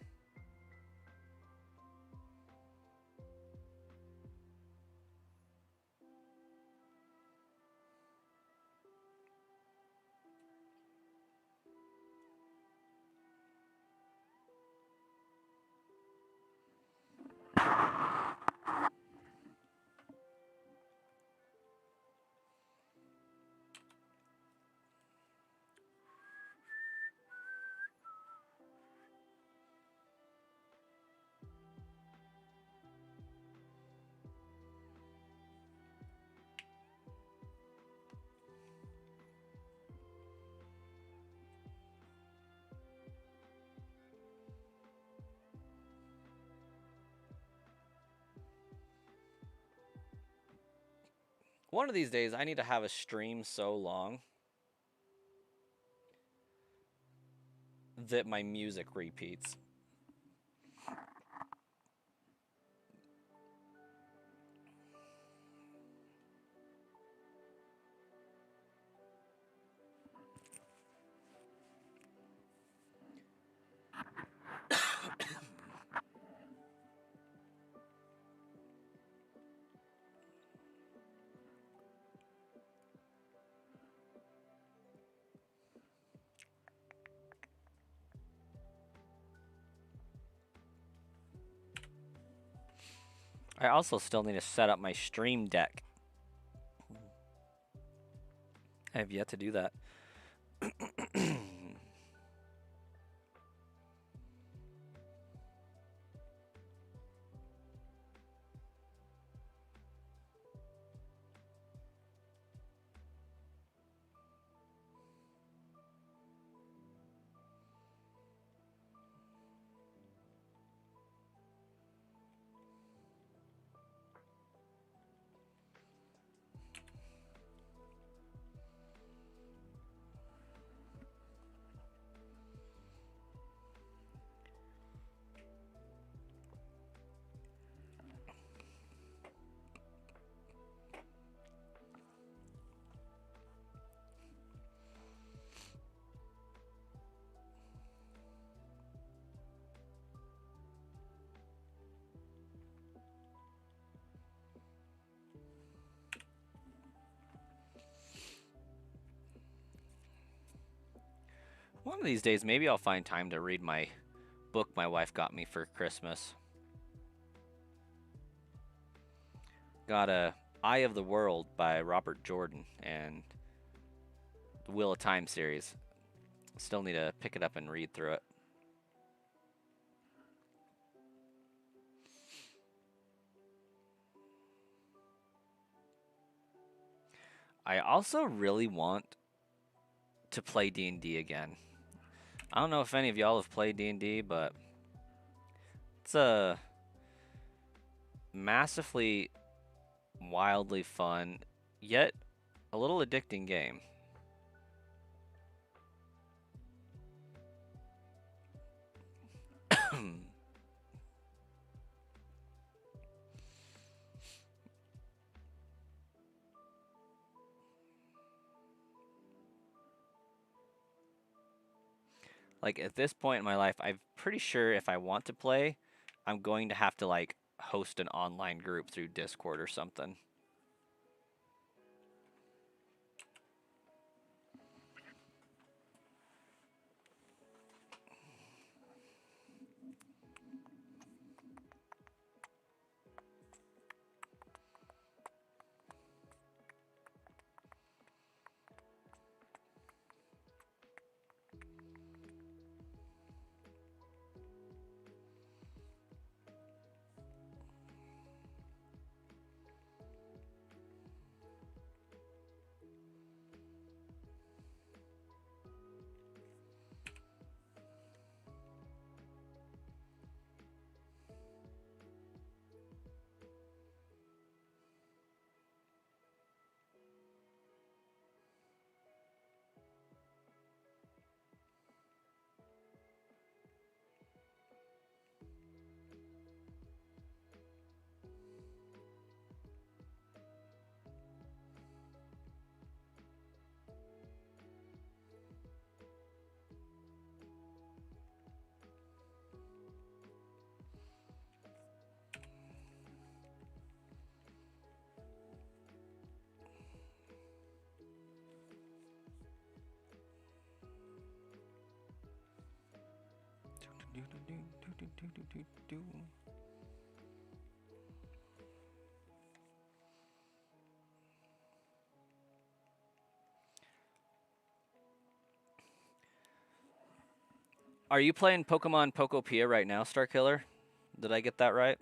One of these days, I need to have a stream so long that my music repeats. I also still need to set up my stream deck. I have yet to do that. One of these days, maybe I'll find time to read my book my wife got me for Christmas. Got a Eye of the World by Robert Jordan and the Wheel of Time series. Still need to pick it up and read through it. I also really want to play D&D again. I don't know if any of y'all have played D&D, but it's a massively, wildly fun, yet a little addicting game. Like, at this point in my life, I'm pretty sure if I want to play, I'm going to have to, like, host an online group through Discord or something. Are you playing Pokemon Pokopia right now, Starkiller? Did I get that right?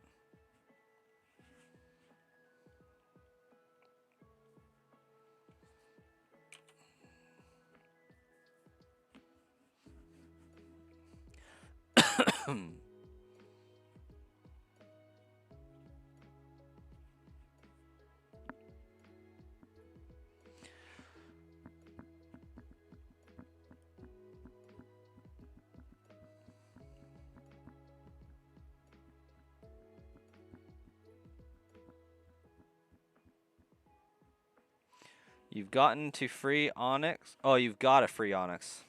You've gotten to free Onyx? Oh, you've got a free Onyx.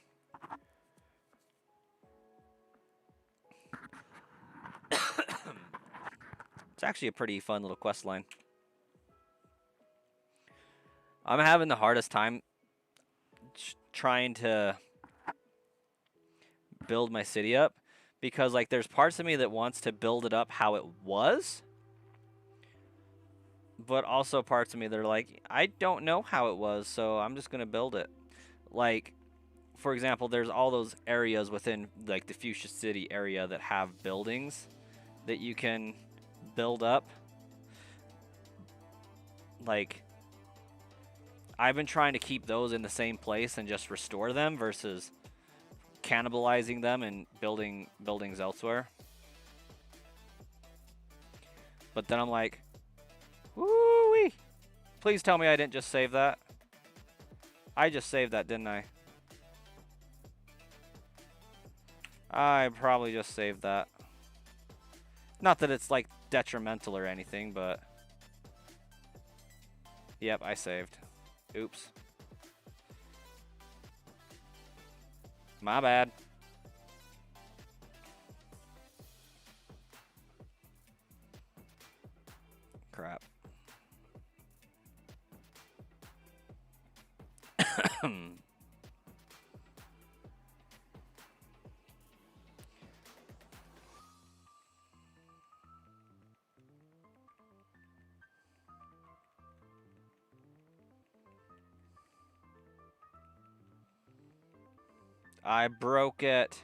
It's actually a pretty fun little quest line. I'm having the hardest time trying to build my city up because, like, there's parts of me that wants to build it up how it was, but also parts of me that are like, I don't know how it was, so I'm just gonna build it. Like, for example, there's all those areas within, like, the Fuchsia City area that have buildings that you can build up. Like, I've been trying to keep those in the same place and just restore them versus cannibalizing them and building buildings elsewhere. But then I'm like, woo-wee! Please tell me I didn't just save that. I just saved that, didn't I? I probably just saved that. Not that it's, like, detrimental or anything, but... Yep, I saved. Oops. My bad. Crap. I broke it.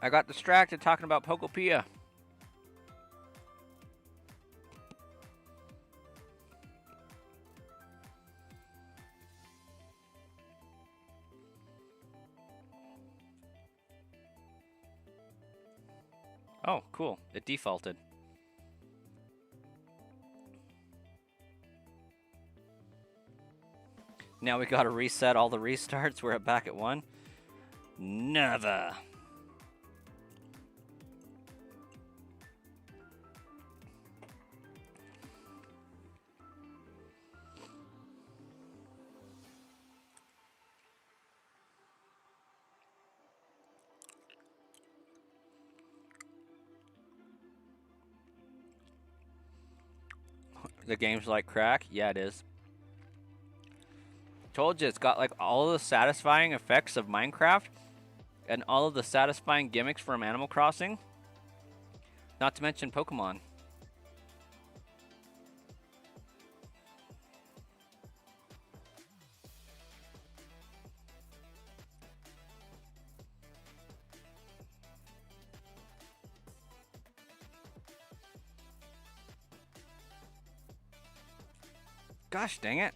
I got distracted talking about Pokopia. Oh, cool. It defaulted. Now we gotta reset all the restarts. We're back at 1. Never. The game's like crack? Yeah, it is. Told you, it's got like all of the satisfying effects of Minecraft and all of the satisfying gimmicks from Animal Crossing. Not to mention Pokemon. Gosh dang it.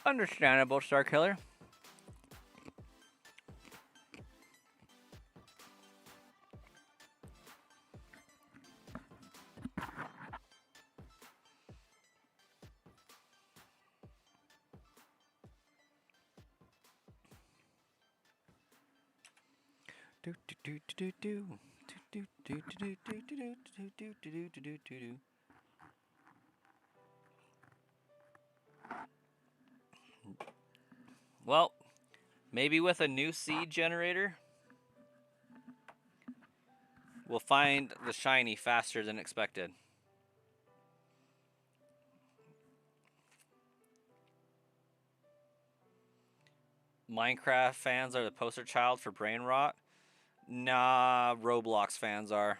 Understandable, Star Killer. Well, maybe with a new seed generator, we'll find the shiny faster than expected. Minecraft fans are the poster child for brain rot. Nah, Roblox fans are.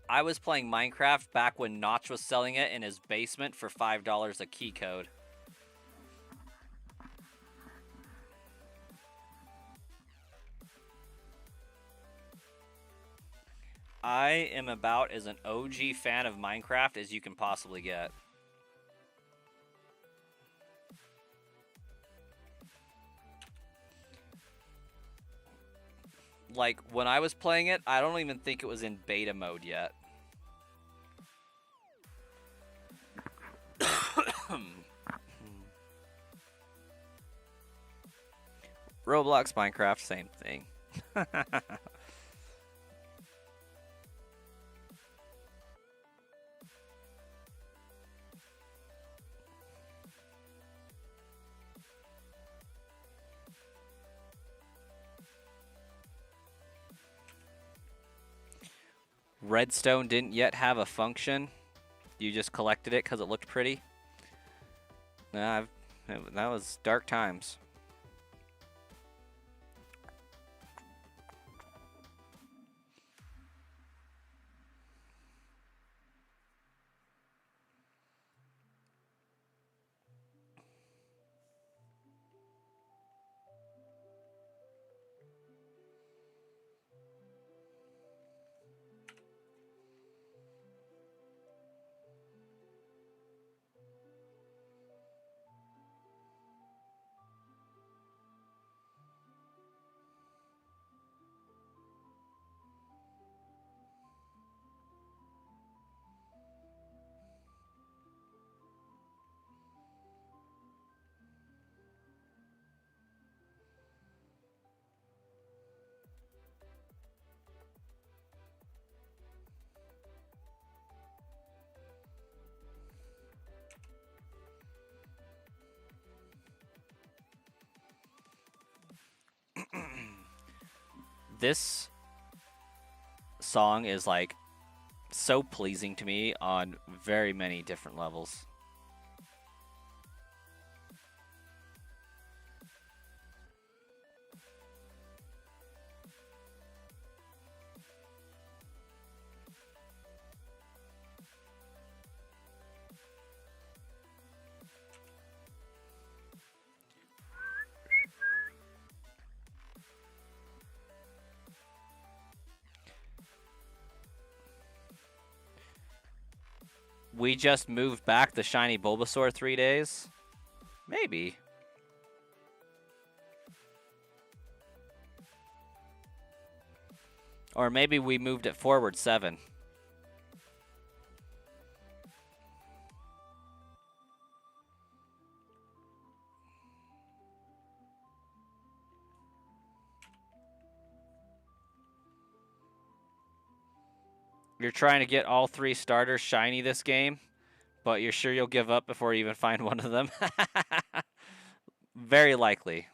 I was playing Minecraft back when Notch was selling it in his basement for $5 a key code. I am about as an OG fan of Minecraft as you can possibly get. Like, when I was playing it, I don't even think it was in beta mode yet. Roblox, Minecraft, same thing. Redstone didn't yet have a function. You just collected it because it looked pretty. Nah, that was dark times. This song is like so pleasing to me on very many different levels. We just moved back the shiny Bulbasaur 3 days? Maybe. Or maybe we moved it forward 7. You're trying to get all 3 starters shiny this game, but you're sure you'll give up before you even find one of them? Very likely.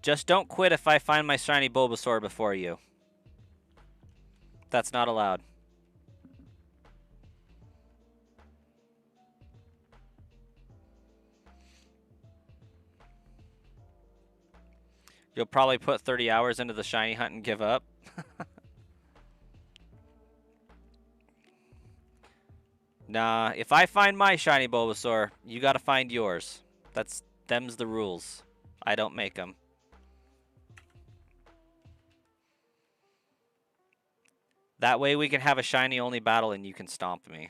Just don't quit if I find my shiny Bulbasaur before you. That's not allowed. You'll probably put 30 hours into the shiny hunt and give up. Nah, if I find my shiny Bulbasaur, you gotta find yours. Them's the rules. I don't make them. That way we can have a shiny only battle and you can stomp me.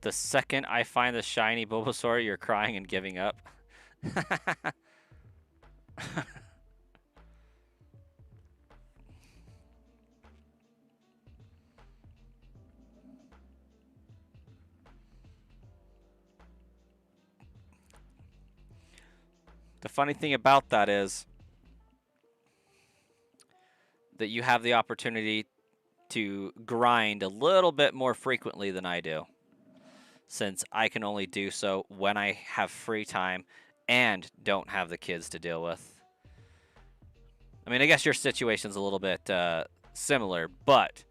The second I find the shiny Bulbasaur, you're crying and giving up. The funny thing about that is that you have the opportunity to grind a little bit more frequently than I do, since I can only do so when I have free time and don't have the kids to deal with. I mean, I guess your situation's a little bit similar, but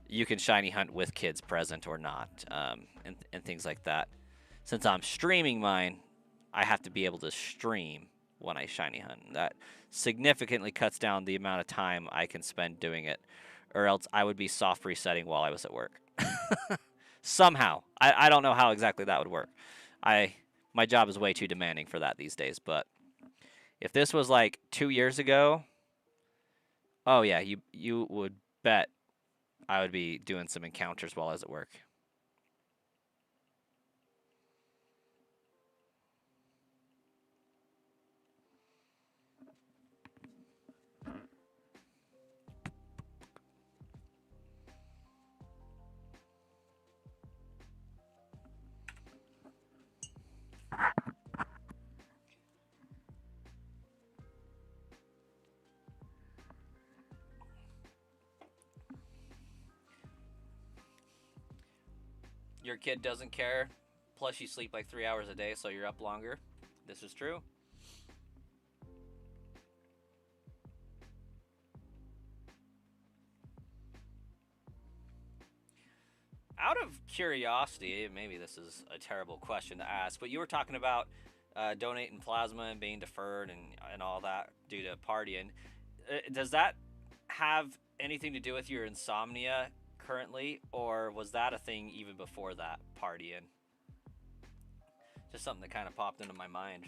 you can shiny hunt with kids present or not, and things like that. Since I'm streaming mine, I have to be able to stream when I shiny hunt. That significantly cuts down the amount of time I can spend doing it, or else I would be soft resetting while I was at work. Somehow. I don't know how exactly that would work. My job is way too demanding for that these days, but if this was like 2 years ago, oh yeah, you would bet I would be doing some encounters while I was at work. Your kid doesn't care. Plus, you sleep like 3 hours a day, so you're up longer. This is true. Out of curiosity, maybe this is a terrible question to ask, but you were talking about donating plasma and being deferred and all that due to partying. Does that have anything to do with your insomnia currently, or was that a thing even before that, partying? Just something that kind of popped into my mind.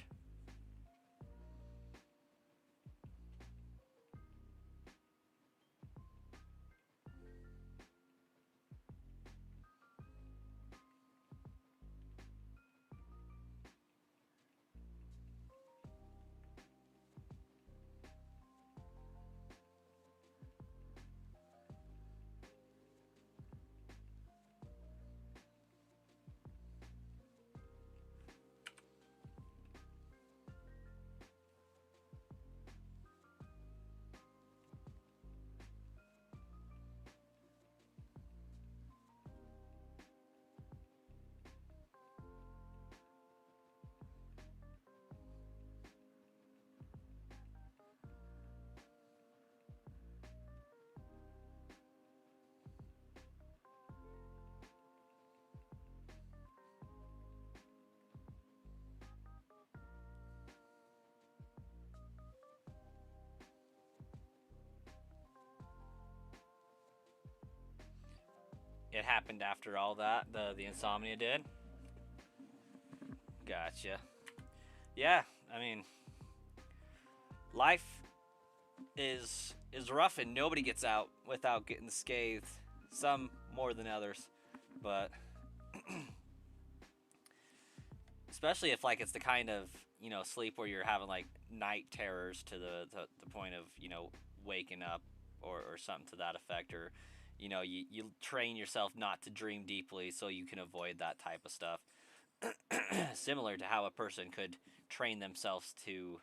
It happened after all that, the insomnia did. Gotcha. Yeah, I mean, life is rough and nobody gets out without getting scathed. Some more than others, but especially if like it's the kind of sleep where you're having like night terrors to the point of waking up or something to that effect, or you train yourself not to dream deeply so you can avoid that type of stuff. Similar to how a person could train themselves to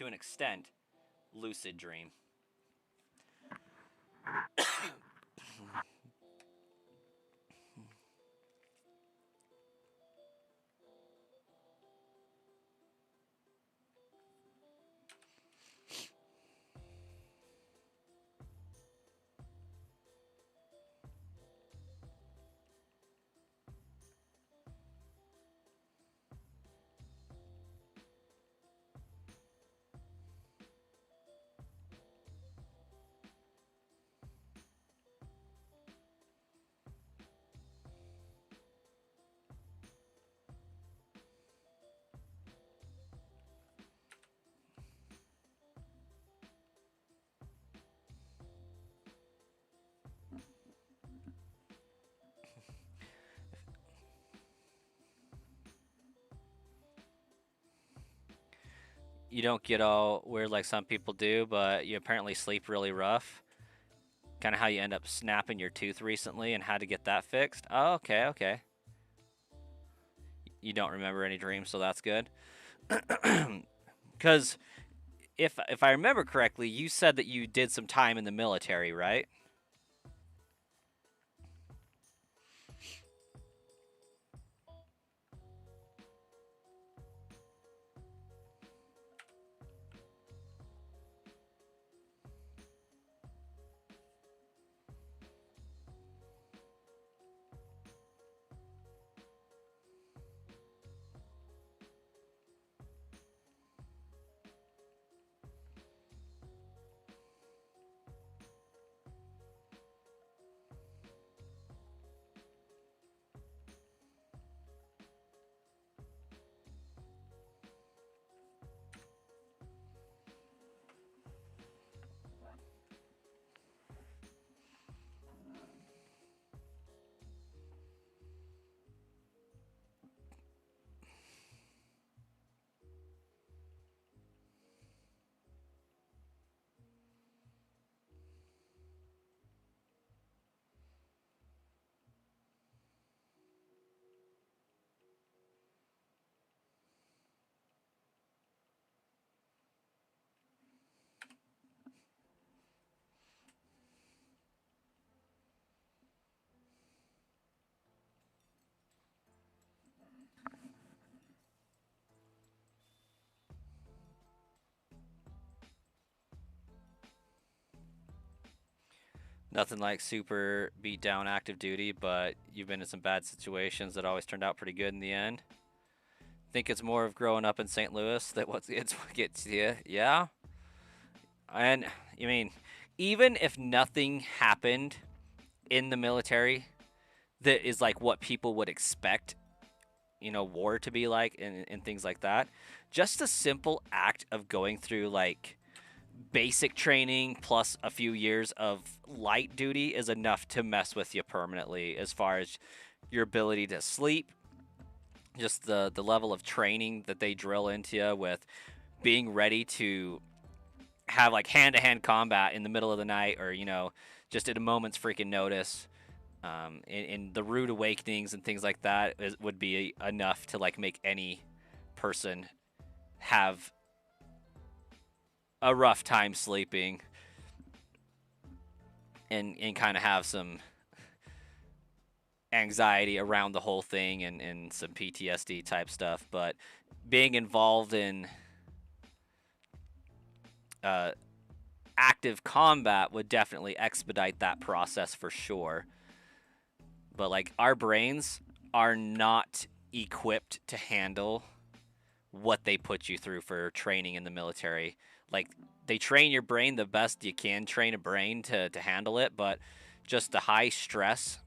an extent lucid dream. You don't get all weird like some people do, but you apparently sleep really rough. Kind of how you end up snapping your tooth recently and had to get that fixed. Oh, okay, okay. You don't remember any dreams, so that's good. Because if I remember correctly, you said that you did some time in the military, right? Nothing like super beat down active duty, but you've been in some bad situations that always turned out pretty good in the end. Think it's more of growing up in St. Louis that what gets you. Yeah. And I mean, even if nothing happened in the military that is like what people would expect, war to be like, and things like that. Just a simple act of going through like basic training plus a few years of light duty is enough to mess with you permanently as far as your ability to sleep, just the level of training that they drill into you with being ready to have like hand-to-hand combat in the middle of the night, or just at a moment's freaking notice. In the rude awakenings and things like that would be enough to like make any person have a rough time sleeping, and kind of have some anxiety around the whole thing, and some PTSD type stuff. But being involved in uh, active combat would definitely expedite that process for sure. But like our brains are not equipped to handle what they put you through for training in the military. Like they train your brain the best you can train a brain to handle it, but just the high stress,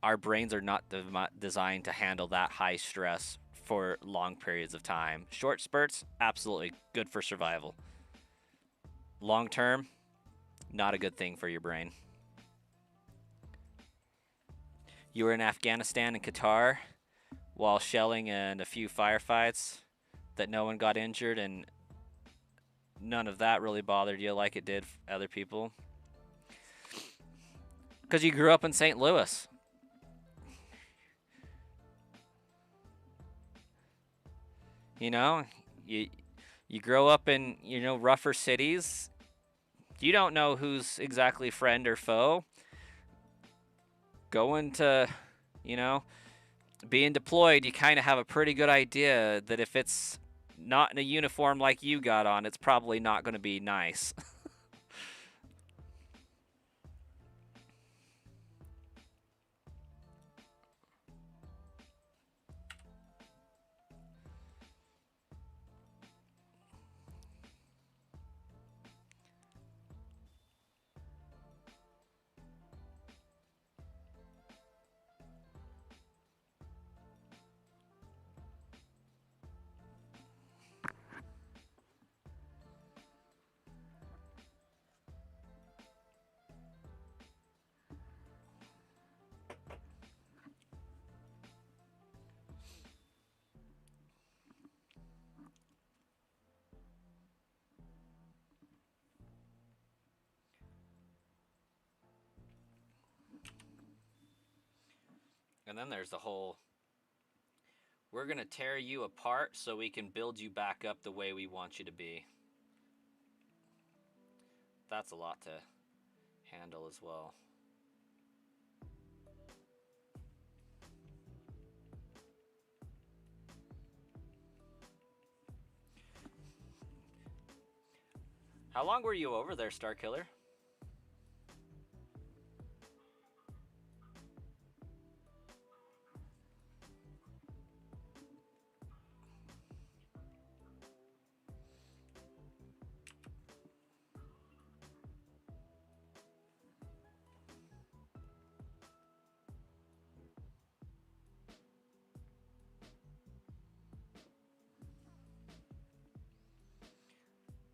our brains are not designed to handle that high stress for long periods of time. Short spurts, absolutely good for survival. Long term, not a good thing for your brain. You were in Afghanistan and Qatar while shelling in a few firefights that no one got injured, and none of that really bothered you like it did other people. Because you grew up in St. Louis. You know, you grow up in, rougher cities. You don't know who's exactly friend or foe. Going to, being deployed, you kind of have a pretty good idea that if it's not in a uniform like you got on, it's probably not going to be nice. And then there's the whole, we're going to tear you apart so we can build you back up the way we want you to be. That's a lot to handle as well. How long were you over there, Starkiller?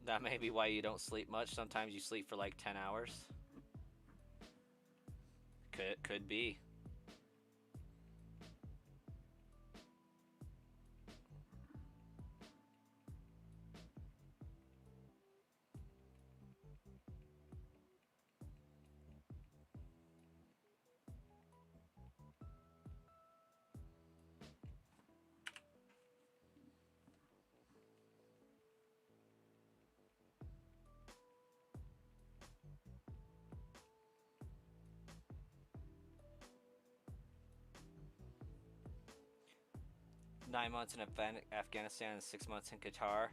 That may be why you don't sleep much. Sometimes you sleep for like 10 hours. Could be. Nine months in Afghanistan and 6 months in Qatar.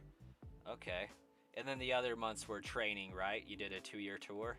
Okay. And then the other months were training, right? You did a 2-year tour?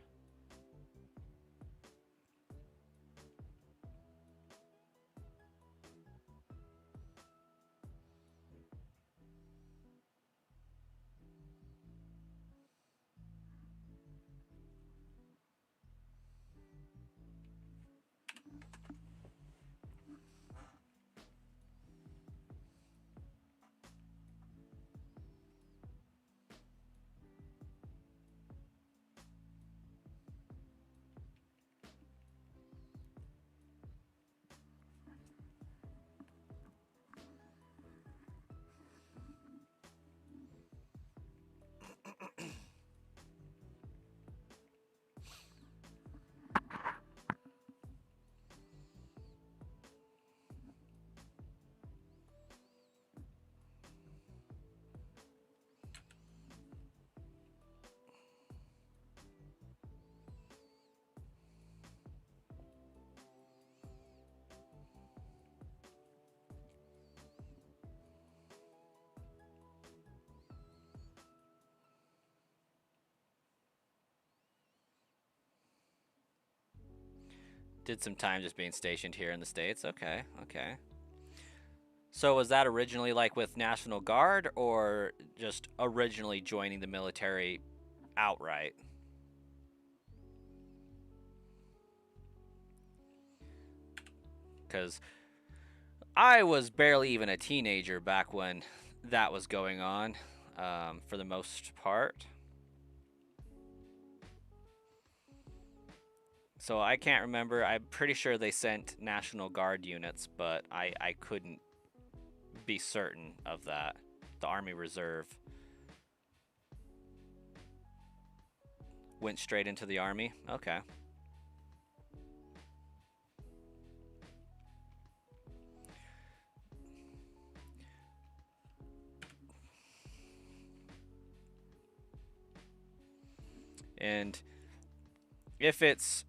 Did some time just being stationed here in the States. Okay, okay. So was that originally like with National Guard or just originally joining the military outright? Because I was barely even a teenager back when that was going on, for the most part. So I can't remember. I'm pretty sure they sent National Guard units, but I couldn't be certain of that. The Army Reserve went straight into the Army. Okay. And if it's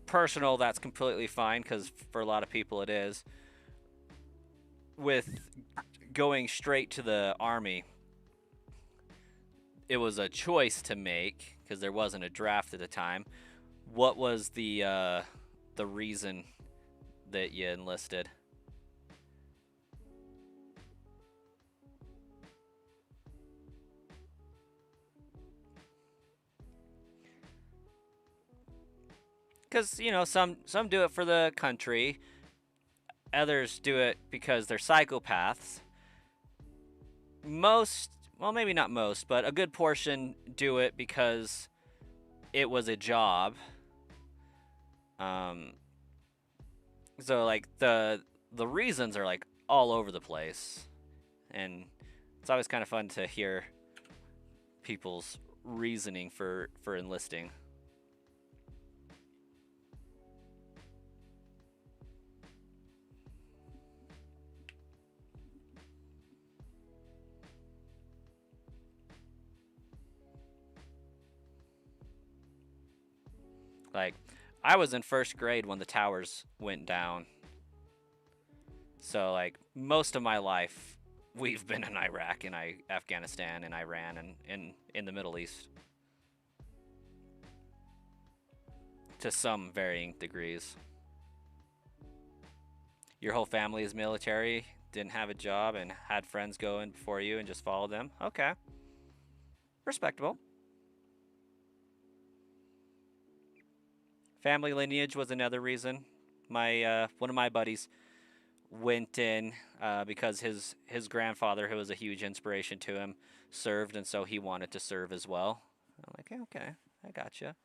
personal, that's completely fine, because for a lot of people it is. With going straight to the Army, it was a choice to make because there wasn't a draft at the time. What was the reason that you enlisted? Because some do it for the country, others do it because they're psychopaths. Most, well, maybe not most, but a good portion do it because it was a job. Um, so like the reasons are like all over the place, and it's always kind of fun to hear people's reasoning for enlisting. Like, I was in first grade when the towers went down. So, like, most of my life, we've been in Iraq and Afghanistan and Iran and in the Middle East to some varying degrees. Your whole family is military, didn't have a job, and had friends go in before you and just followed them. Okay. Respectable. Family lineage was another reason. My one of my buddies went in because his grandfather, who was a huge inspiration to him, served, and so he wanted to serve as well. I'm like, yeah, okay, I gotcha.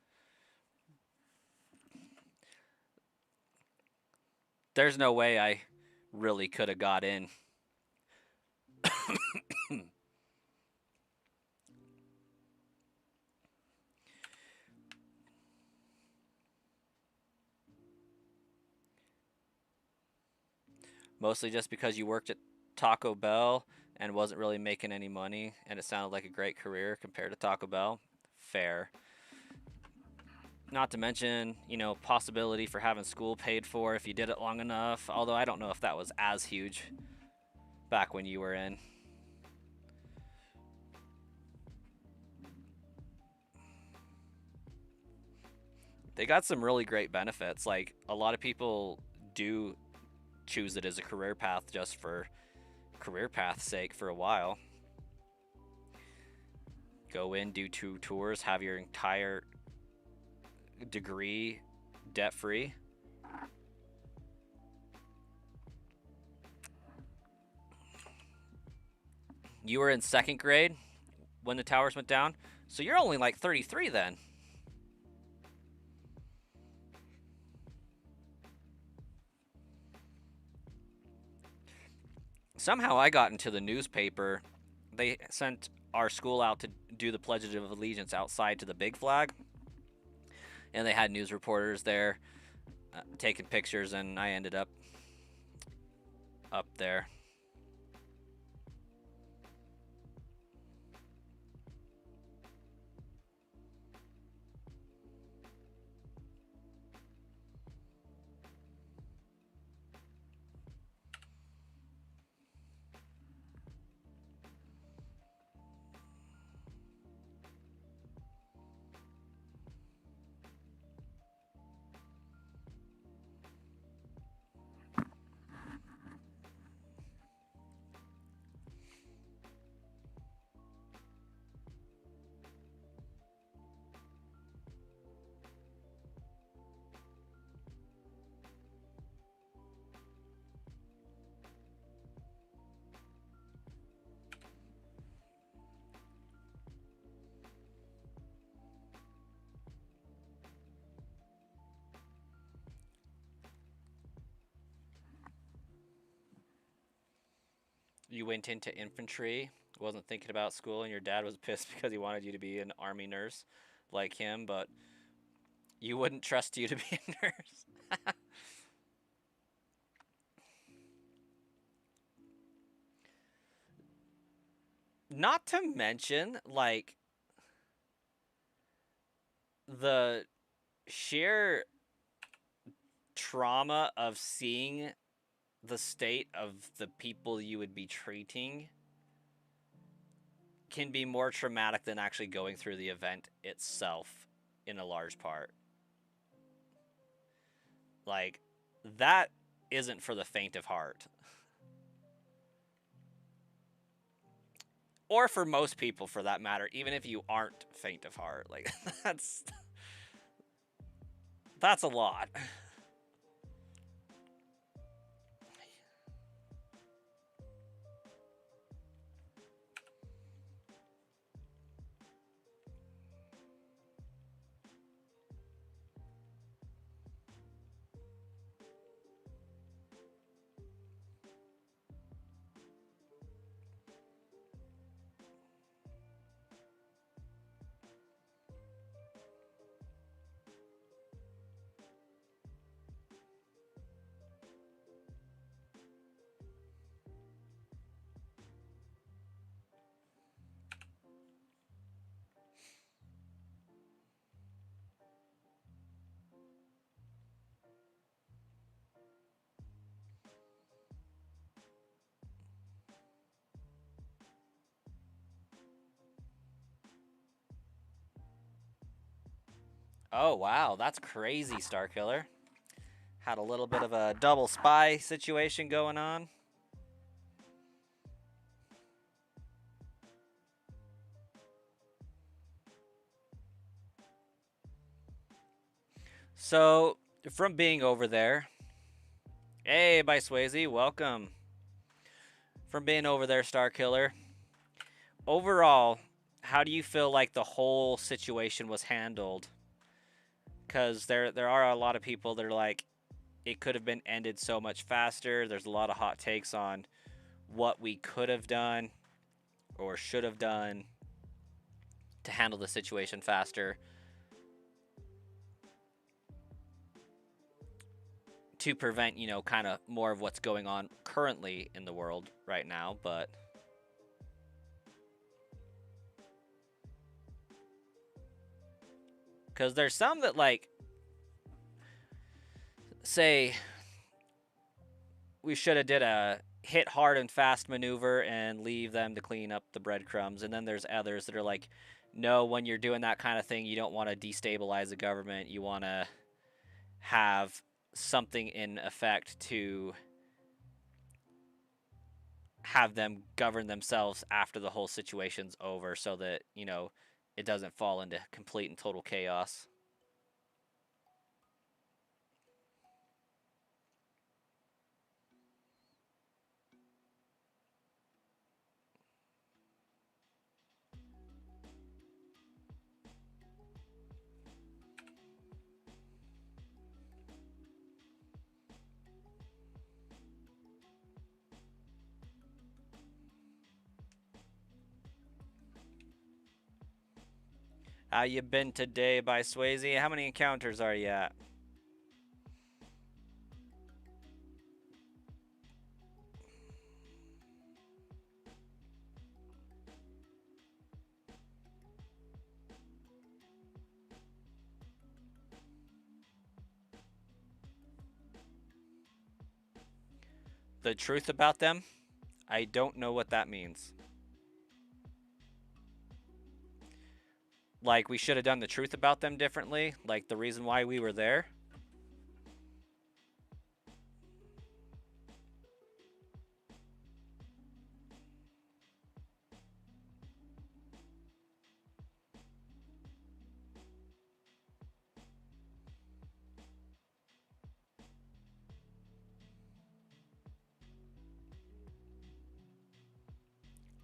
There's no way I really could have got in. Mostly just because you worked at Taco Bell and wasn't really making any money, and it sounded like a great career compared to Taco Bell. Fair. Not to mention, possibility for having school paid for if you did it long enough. Although I don't know if that was as huge back when you were in. They got some really great benefits. Like, a lot of people do choose it as a career path just for career path's sake for a while. Go in, do 2 tours, have your entire degree debt free. You were in second grade when the towers went down, so you're only like 33 then. Somehow I got into the newspaper. They sent our school out to do the Pledge of Allegiance outside to the big flag, and they had news reporters there taking pictures, and I ended up there. you went into infantry, wasn't thinking about school, and your dad was pissed because he wanted you to be an army nurse like him, but you wouldn't trust you to be a nurse. Not to mention, like, the sheer trauma of seeing the state of the people you would be treating can be more traumatic than actually going through the event itself in a large part. Like, that isn't for the faint of heart. Or for most people, for that matter, even if you aren't faint of heart. Like, that's a lot. Oh, wow, that's crazy, Starkiller. Had a little bit of a double spy situation going on. So, from being over there, hey, by Swayze, welcome. From being over there, Starkiller, overall, how do you feel like the whole situation was handled? Because there are a lot of people that are like, it could have been ended so much faster. There's a lot of hot takes on what we could have done or should have done to handle the situation faster, to prevent, you know, kind of more of what's going on currently in the world right now. But because there's some that, like, say we should have did a hit hard and fast maneuver and leave them to clean up the breadcrumbs, and then there's others that are like, no, when you're doing that kind of thing, you don't want to destabilize the government. You want to have something in effect to have them govern themselves after the whole situation's over, so that, you know, it doesn't fall into complete and total chaos. How you been today, by Swayze? How many encounters are you at? The truth about them? I don't know what that means. Like, we should have done the truth about them differently? Like, the reason why we were there?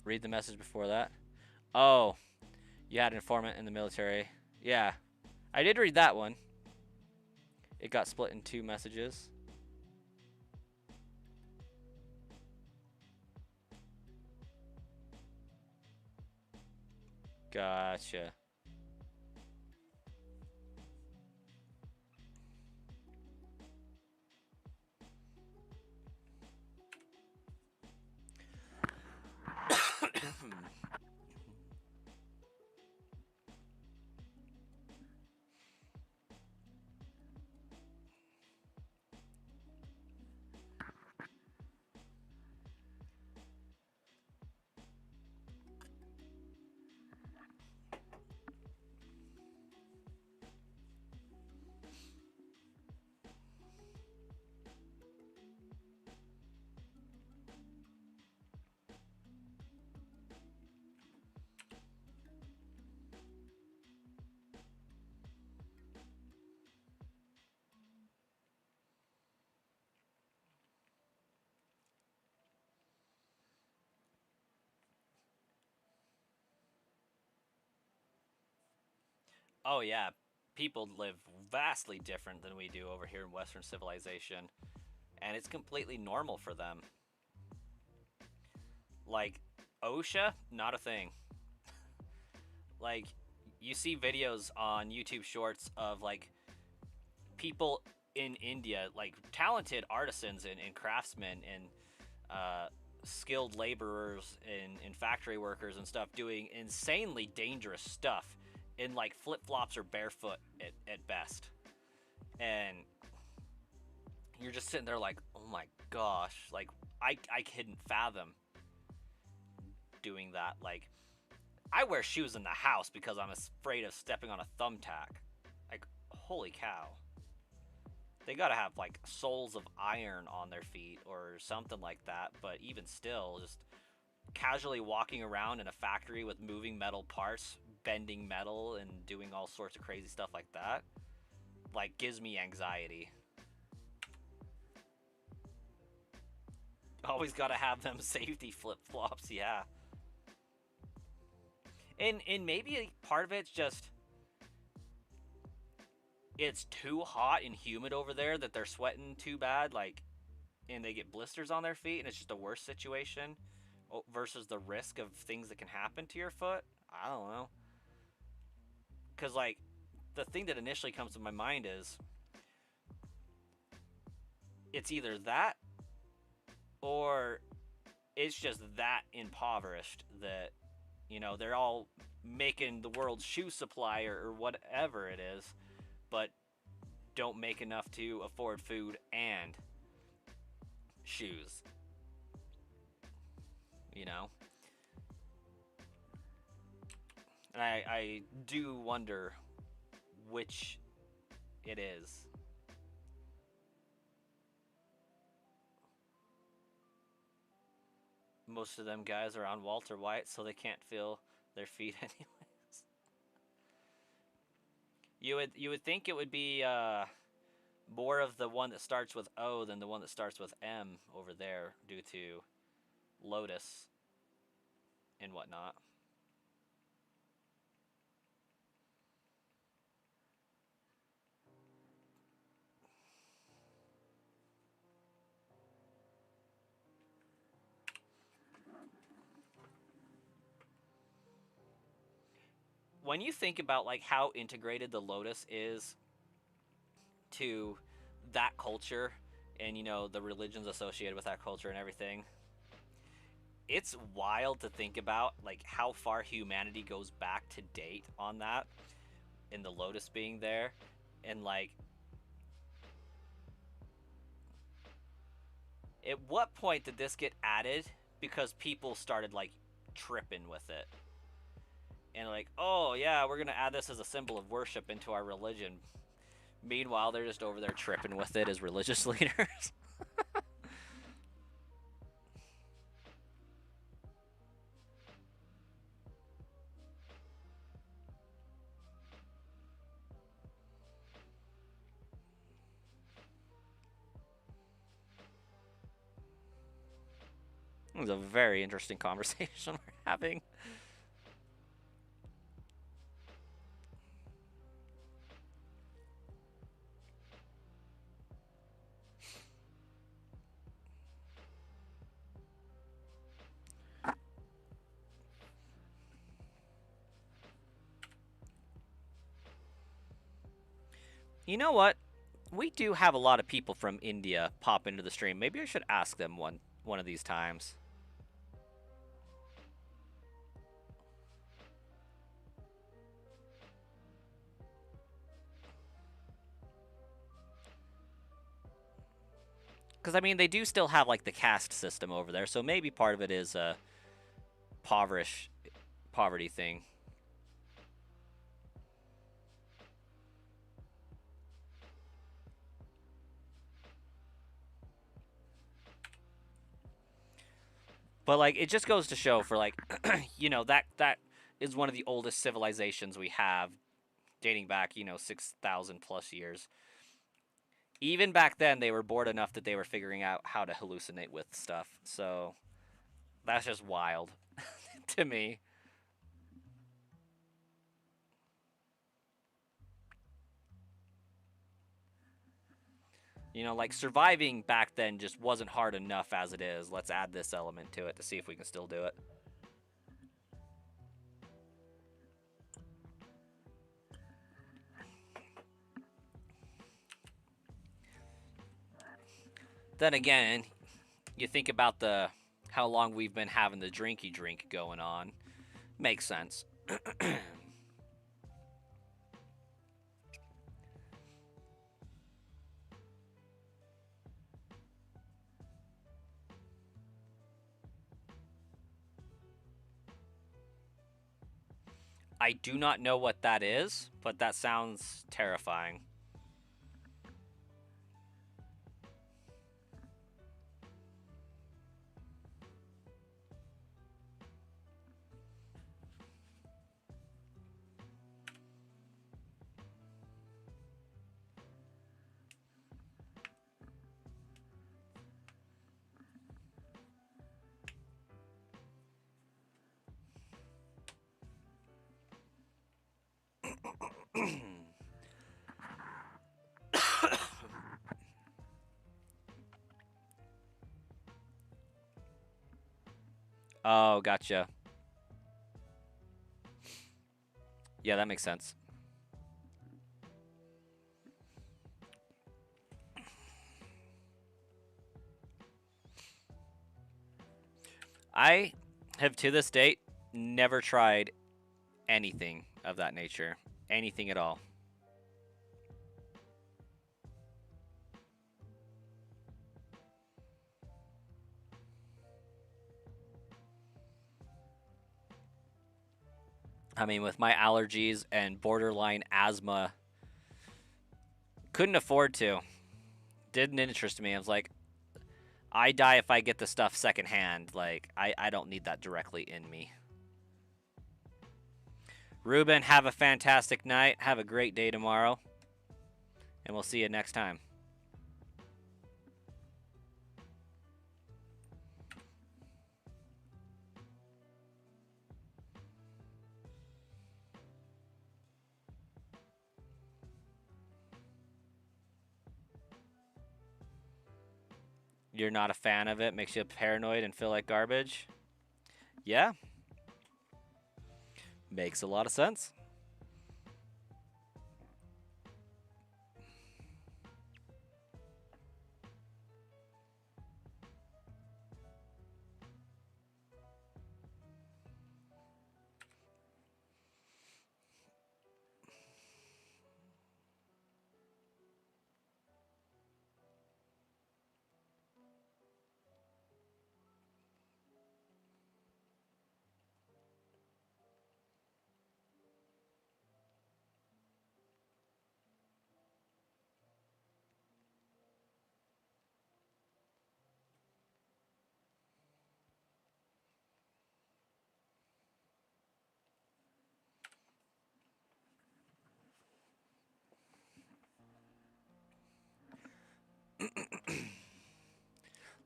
Read the message before that. Oh, you had an informant in the military. Yeah, I did read that one. It got split in 2 messages. Gotcha. Oh yeah, people live vastly different than we do over here in Western civilization, and it's completely normal for them. Like OSHA, not a thing. Like you see videos on YouTube Shorts of like people in India, like talented artisans and craftsmen and uh, skilled laborers and factory workers and stuff doing insanely dangerous stuff in like flip flops or barefoot at best. And you're just sitting there like, oh my gosh, like I couldn't fathom doing that. Like I wear shoes in the house because I'm afraid of stepping on a thumbtack. Like holy cow. They gotta have like soles of iron on their feet or something like that. But even still, just casually walking around in a factory with moving metal parts, bending metal, and doing all sorts of crazy stuff like that, like gives me anxiety. Always gotta have them safety flip flops, yeah. And maybe part of it's just it's too hot and humid over there that they're sweating too bad, like, and they get blisters on their feet, and it's just a worse situation versus the risk of things that can happen to your foot. I don't know, because like the thing that initially comes to my mind is it's either that or it's just that impoverished that they're all making the world's shoe supply or whatever it is, but don't make enough to afford food and shoes. You know, and I do wonder which it is. Most of them guys are on Walter White, so they can't feel their feet anyways. You would think it would be more of the one that starts with O than the one that starts with M over there, due to Lotus and whatnot. When you think about like how integrated the Lotus is to that culture and the religions associated with that culture and everything, it's wild to think about like how far humanity goes back to date on that, and the Lotus being there, and like at what point did this get added because people started like tripping with it and like, oh yeah, we're gonna add this as a symbol of worship into our religion. Meanwhile, they're just over there tripping with it as religious leaders. It was a very interesting conversation we're having. You know what? We do have a lot of people from India pop into the stream. Maybe I should ask them one of these times. Because I mean, they do still have like the caste system over there, so maybe part of it is a poverty thing. But like, it just goes to show for like, you know, that is one of the oldest civilizations we have, dating back, you know, 6,000 plus years. Even back then, they were bored enough that they were figuring out how to hallucinate with stuff. So that's just wild to me. You know, like surviving back then just wasn't hard enough as it is. Let's add this element to it to see if we can still do it. Then again, you think about the how long we've been having the drinky drink going on. Makes sense. I do not know what that is, but that sounds terrifying. Oh, gotcha. Yeah, that makes sense. I have to this date never tried anything of that nature. Anything at all. I mean, with my allergies and borderline asthma, couldn't afford to. Didn't interest me. I was like, I die if I get the stuff secondhand. Like, I don't need that directly in me. Ruben, have a fantastic night. Have a great day tomorrow. And we'll see you next time. You're not a fan of it? Makes you paranoid and feel like garbage? Yeah. Makes a lot of sense.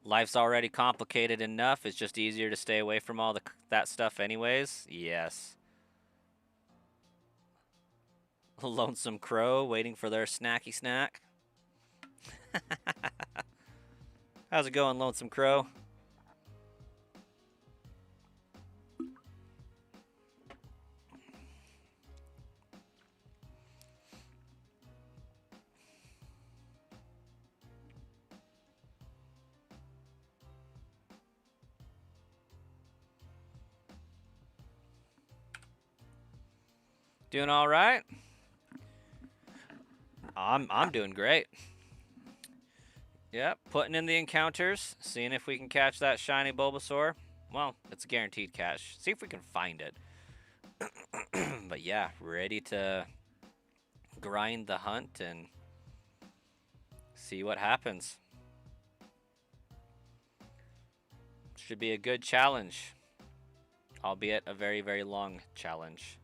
Life's already complicated enough. It's just easier to stay away from all that stuff anyways. Yes. Lonesome crow waiting for their snacky snack. How's it going, Lonesome Crow? Doing all right? I'm doing great. Yep, putting in the encounters, seeing if we can catch that shiny Bulbasaur. Well, it's a guaranteed catch. See if we can find it. But yeah, ready to grind the hunt and see what happens. Should be a good challenge, albeit a very, very long challenge.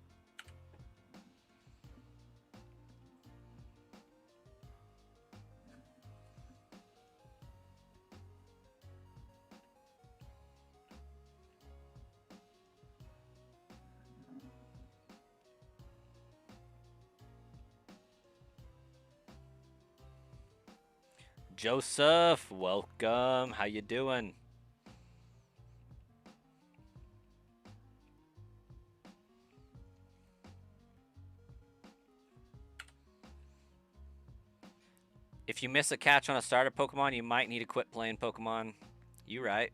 Joseph, welcome. How you doing? If you miss a catch on a starter Pokemon, you might need to quit playing Pokemon. You right.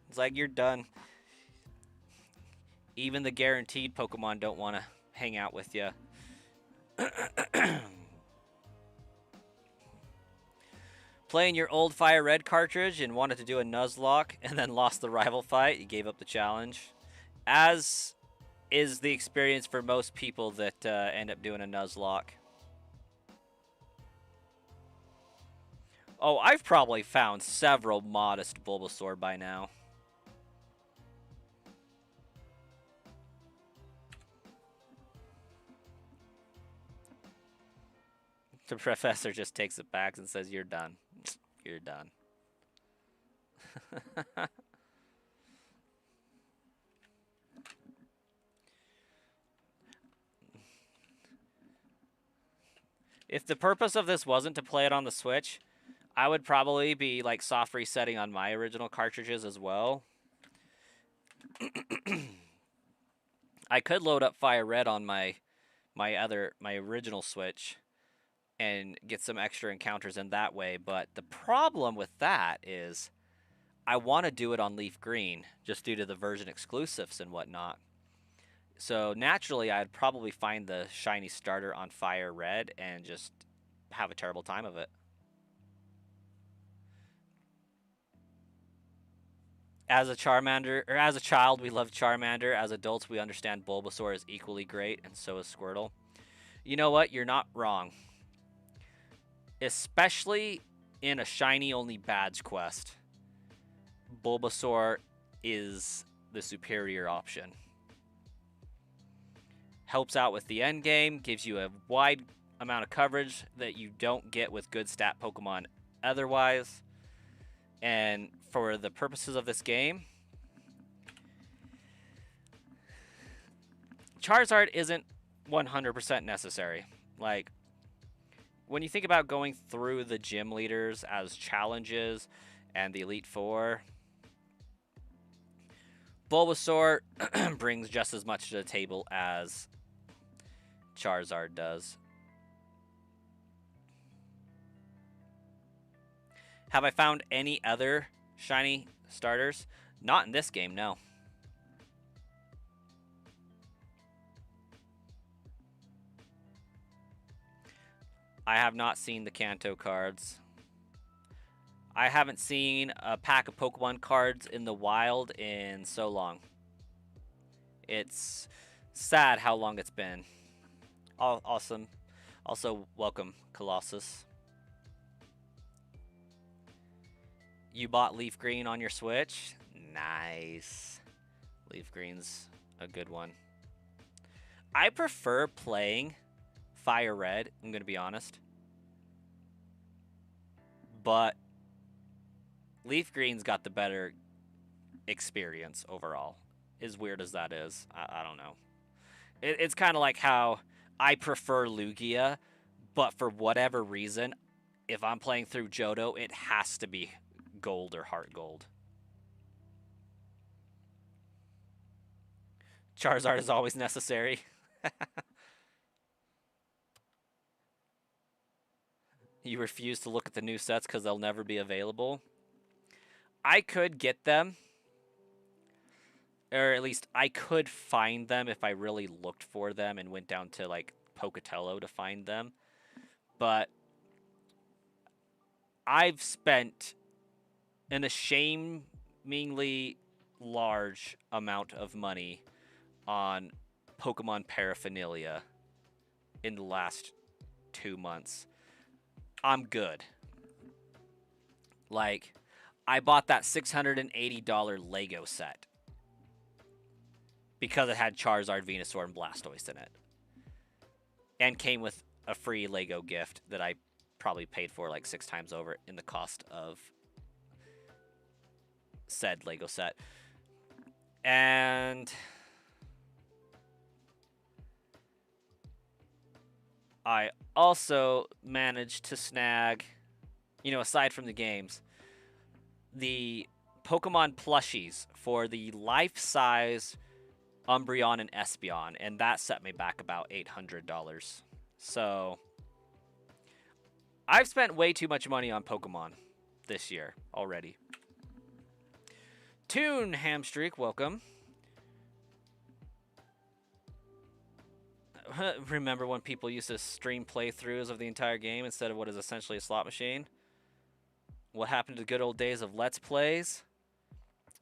It's like you're done. Even the guaranteed Pokemon don't want to hang out with you. Playing your old Fire Red cartridge and wanted to do a Nuzlocke and then lost the rival fight, you gave up the challenge. As is the experience for most people that end up doing a Nuzlocke. Oh, I've probably found several modest Bulbasaur by now. The professor just takes it back and says, "You're done. You're done." If the purpose of this wasn't to play it on the Switch, I would probably be like soft resetting on my original cartridges as well. I could load up Fire Red on my original Switch and get some extra encounters in that way, but the problem with that is I want to do it on Leaf Green just due to the version exclusives and whatnot. So naturally, I'd probably find the shiny starter on Fire Red and just have a terrible time of it. As a Charmander, or as a child, we loved Charmander. As adults, we understand Bulbasaur is equally great, and so is Squirtle. You know what? You're not wrong. Especially in a shiny-only badge quest, Bulbasaur is the superior option. Helps out with the end game, gives you a wide amount of coverage that you don't get with good stat Pokemon otherwise. And for the purposes of this game, Charizard isn't 100% necessary. Like, when you think about going through the gym leaders as challenges and the Elite Four, Bulbasaur brings just as much to the table as Charizard does. Have I found any other shiny starters? Not in this game, no. I have not seen the Kanto cards. I haven't seen a pack of Pokemon cards in the wild in so long. It's sad how long it's been. Awesome. Also, welcome, Colossus. You bought Leaf Green on your Switch? Nice. Leaf Green's a good one. I prefer playing Fire Red, I'm going to be honest. But Leaf Green's got the better experience overall. As weird as that is, I don't know. It's kind of like how I prefer Lugia, but for whatever reason, if I'm playing through Johto, it has to be Gold or Heart Gold. Charizard is always necessary. You refuse to look at the new sets because they'll never be available. I could get them. or at least I could find them if I really looked for them and went down to like Pocatello to find them. But I've spent an ashamingly large amount of money on Pokemon paraphernalia in the last 2 months. I'm good. Like, I bought that $680 Lego set because it had Charizard, Venusaur, and Blastoise in it. And came with a free Lego gift that I probably paid for like 6 times over in the cost of said Lego set. And I also managed to snag, aside from the games, the Pokemon plushies for the life-size Umbreon and Espeon, and that set me back about $800. So I've spent way too much money on Pokemon this year already. Toon Hamstreak, welcome. Remember when people used to stream playthroughs of the entire game instead of what is essentially a slot machine? What happened to the good old days of Let's Plays?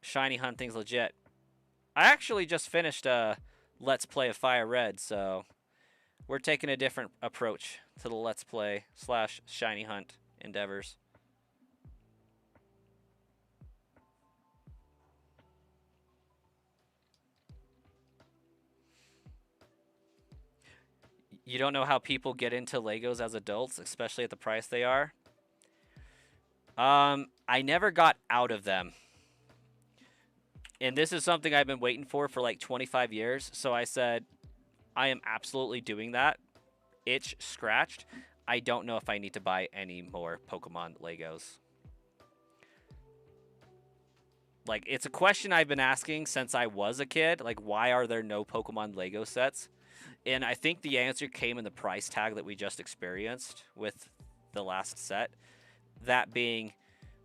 Shiny hunting's legit. I actually just finished a Let's Play of Fire Red, so we're taking a different approach to the Let's Play / Shiny Hunt endeavors. You don't know how people get into Legos as adults, especially at the price they are? I never got out of them. And this is something I've been waiting for like 25 years. So I said, I am absolutely doing that. Itch scratched. I don't know if I need to buy any more Pokemon Legos. Like, it's a question I've been asking since I was a kid. Like, why are there no Pokemon Lego sets? And I think the answer came in the price tag that we just experienced with the last set. That being,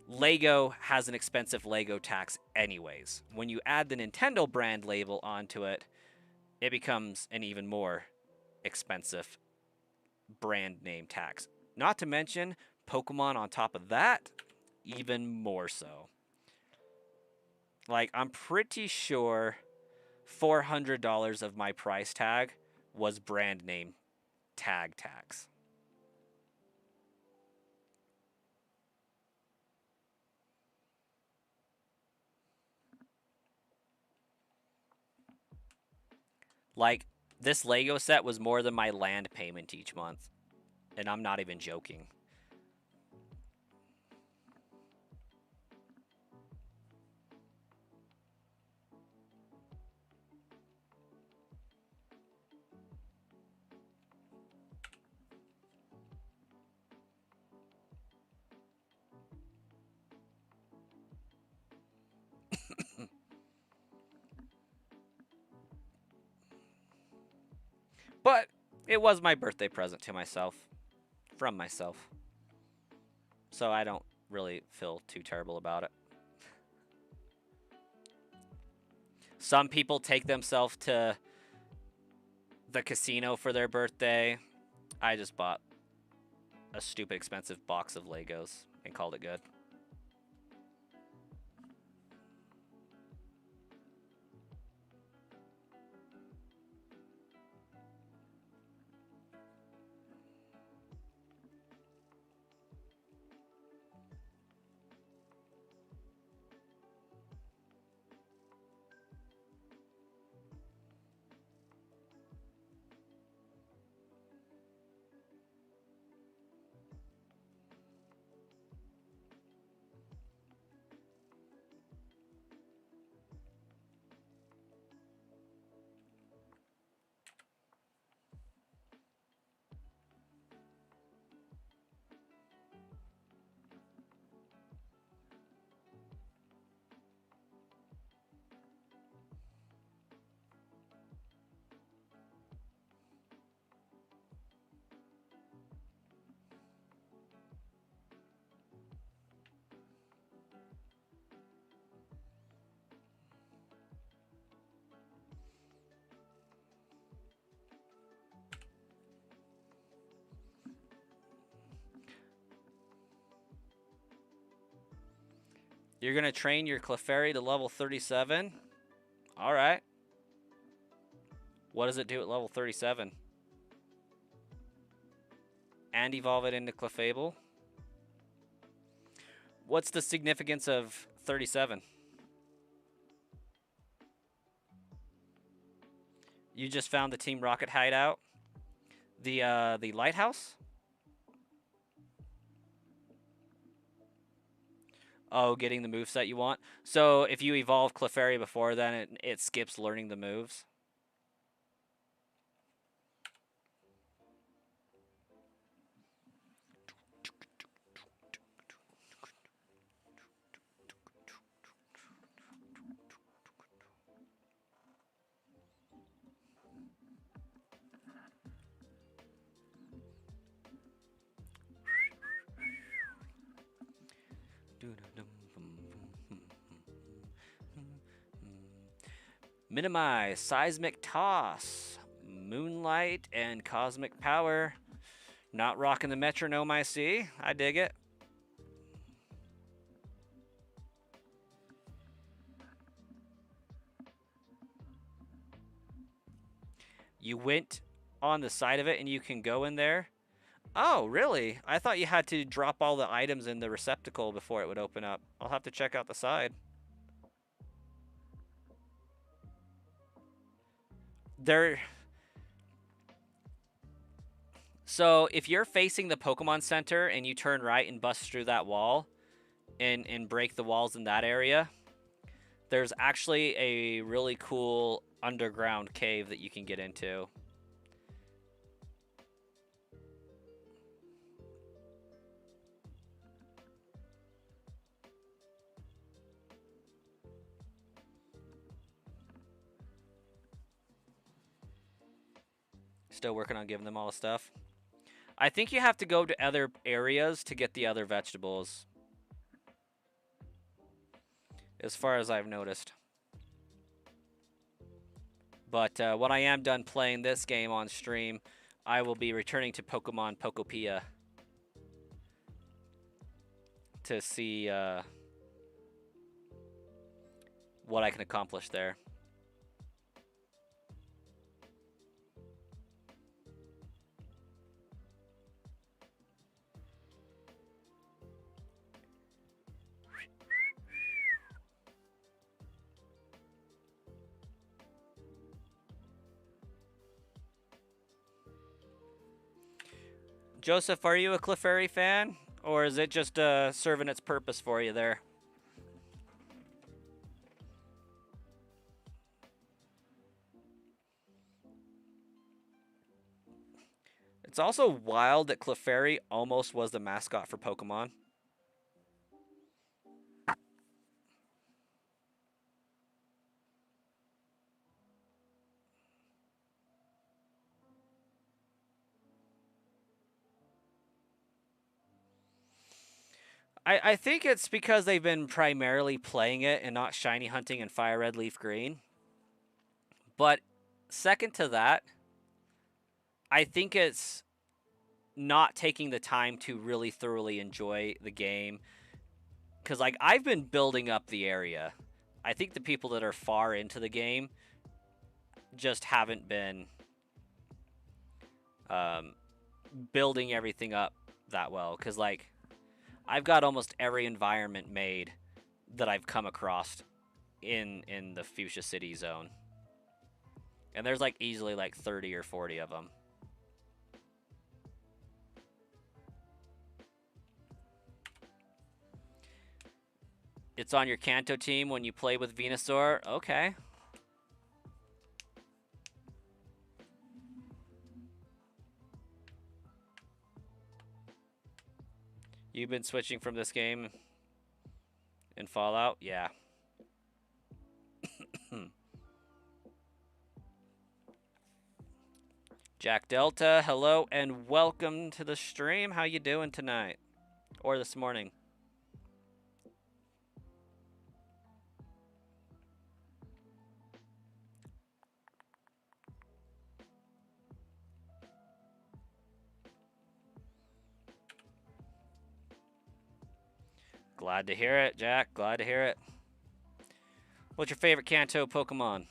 Lego has an expensive Lego tax anyways. When you add the Nintendo brand label onto it, it becomes an even more expensive brand name tax. Not to mention, Pokemon on top of that, even more so. Like, I'm pretty sure $400 of my price tag was brand name tag tax. Like, this Lego set was more than my land payment each month. And I'm not even joking. But it was my birthday present to myself. From myself. So I don't really feel too terrible about it. Some people take themselves to the casino for their birthday. I just bought a stupid expensive box of Legos and called it good. You're going to train your Clefairy to level 37? All right. What does it do at level 37? And evolve it into Clefable? What's the significance of 37? You just found the Team Rocket hideout? The lighthouse? Oh, getting the moveset you want. So if you evolve Clefairy before then, it skips learning the moves. Minimize, Seismic Toss, Moonlight, and Cosmic Power. Not rocking the metronome, I see. I dig it. You went on the side of it and you can go in there? Oh, really? I thought you had to drop all the items in the receptacle before it would open up. I'll have to check out the side. So if you're facing the Pokemon Center and you turn right and bust through that wall and break the walls in that area, there's actually a really cool underground cave that you can get into. Still working on giving them all the stuff. I think you have to go to other areas to get the other vegetables, as far as I've noticed. But when I am done playing this game on stream, I will be returning to Pokemon Pokopia to see what I can accomplish there. Joseph, are you a Clefairy fan? Or is it just serving its purpose for you there? It's also wild that Clefairy almost was the mascot for Pokemon. I think it's because they've been primarily playing it and not shiny hunting in Fire Red, Leaf Green. But second to that, I think it's not taking the time to really thoroughly enjoy the game. Because, like, I've been building up the area. I think the people that are far into the game just haven't been building everything up that well. Because, like, I've got almost every environment made that I've come across in the Fuchsia City zone. And there's, like, easily, like, 30 or 40 of them. It's on your Kanto team when you play with Venusaur? Okay. You've been switching from this game in Fallout? Yeah. Jack Delta, hello and welcome to the stream. How you doing tonight? Or this morning? Glad to hear it, Jack. Glad to hear it. What's your favorite Kanto Pokemon?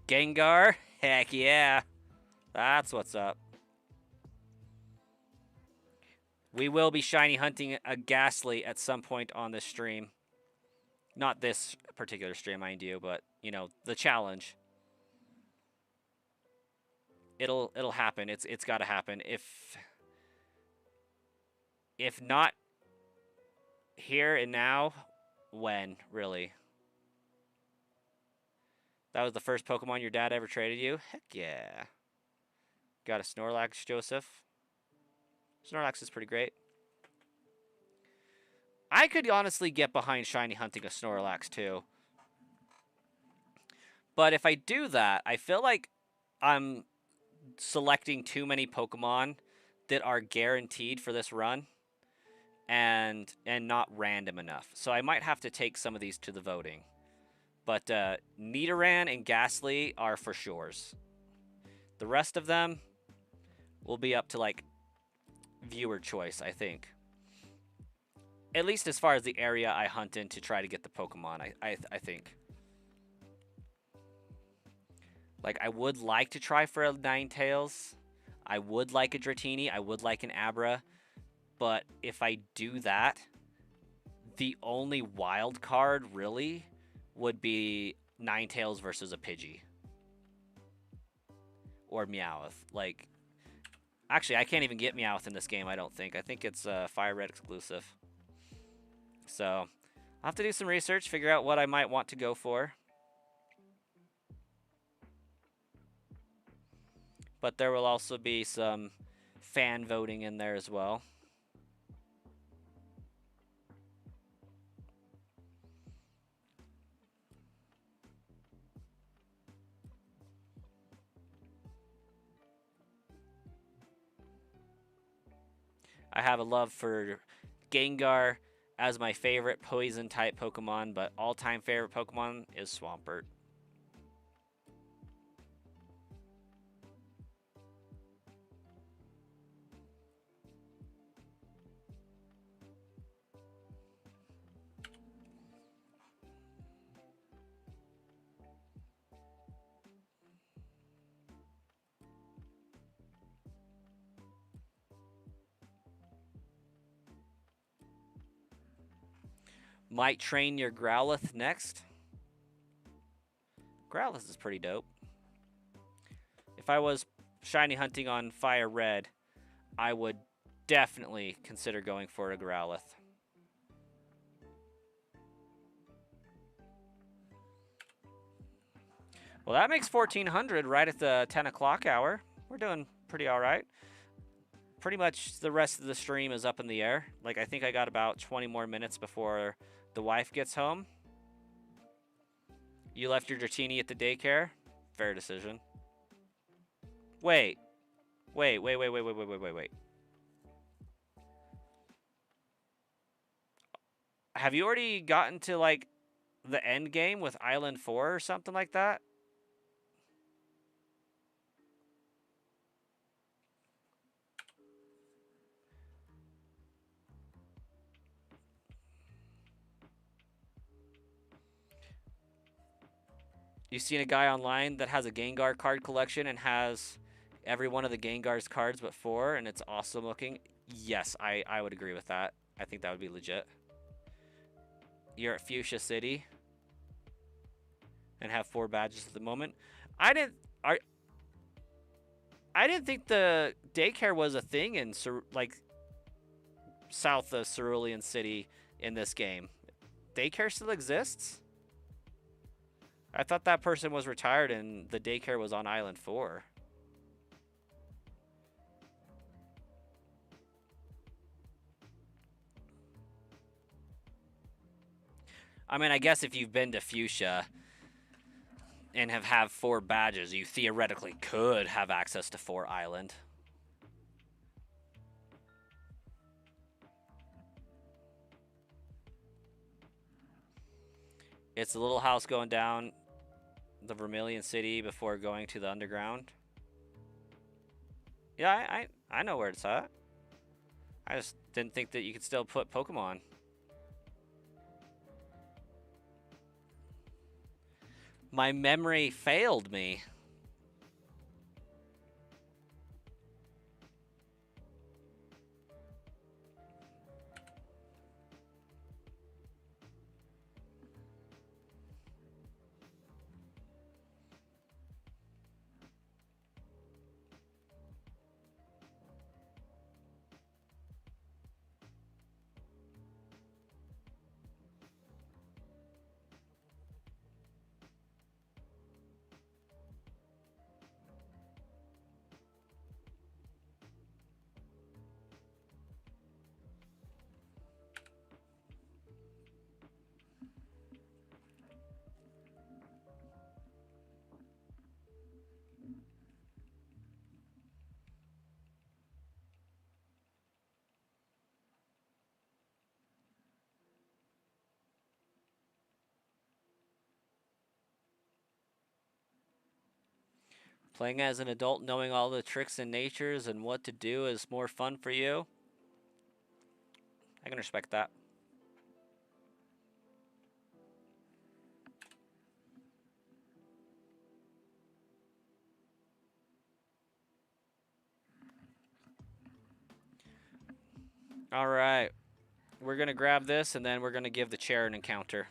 Gengar? Heck yeah. That's what's up. We will be shiny hunting a Ghastly at some point on this stream. Not this particular stream, mind you, but, you know, the challenge. It'll happen. It's got to happen. If not here and now, when, really? That was the first Pokemon your dad ever traded you? Heck yeah. Got a Snorlax, Joseph. Snorlax is pretty great. I could honestly get behind shiny hunting a Snorlax too. But if I do that, I feel like I'm selecting too many Pokemon that are guaranteed for this run and not random enough. So I might have to take some of these to the voting. But Nidoran and Ghastly are for sures. The rest of them will be up to, like, viewer choice, I think. At least as far as the area I hunt in to try to get the Pokemon, I think. Like, I would like to try for a Ninetales. I would like a Dratini. I would like an Abra. But if I do that, the only wild card, really, would be Ninetales versus a Pidgey. Or Meowth. Like, actually, I can't even get Meowth in this game, I don't think. I think it's Fire Red exclusive. So, I'll have to do some research, figure out what I might want to go for. But there will also be some fan voting in there as well. I have a love for Gengar as my favorite poison-type Pokemon, but all-time favorite Pokemon is Swampert. Might train your Growlithe next. Growlithe is pretty dope. If I was shiny hunting on Fire Red, I would definitely consider going for a Growlithe. Well, that makes 1,400 right at the 10 o'clock hour. We're doing pretty all right. Pretty much the rest of the stream is up in the air. Like, I think I got about 20 more minutes before the wife gets home. You left your Dratini at the daycare? Fair decision. Wait. Have you already gotten to, like, the end game with Island 4 or something like that? You've seen a guy online that has a Gengar card collection and has every one of the Gengar's cards but 4, and it's awesome looking. Yes, I would agree with that. I think that would be legit. You're at Fuchsia City and have 4 badges at the moment. I didn't think the daycare was a thing in, like, south of Cerulean City in this game. Daycare still exists? I thought that person was retired and the daycare was on Island 4. I mean, I guess if you've been to Fuchsia, and have 4 badges, you theoretically could have access to 4 island. It's a little house going down the Vermilion City before going to the underground. Yeah, I know where it's at. I just didn't think that you could still put Pokemon. My memory failed me. Playing as an adult, knowing all the tricks and natures and what to do is more fun for you. I can respect that. All right. We're going to grab this, and then we're going to give the chair an encounter.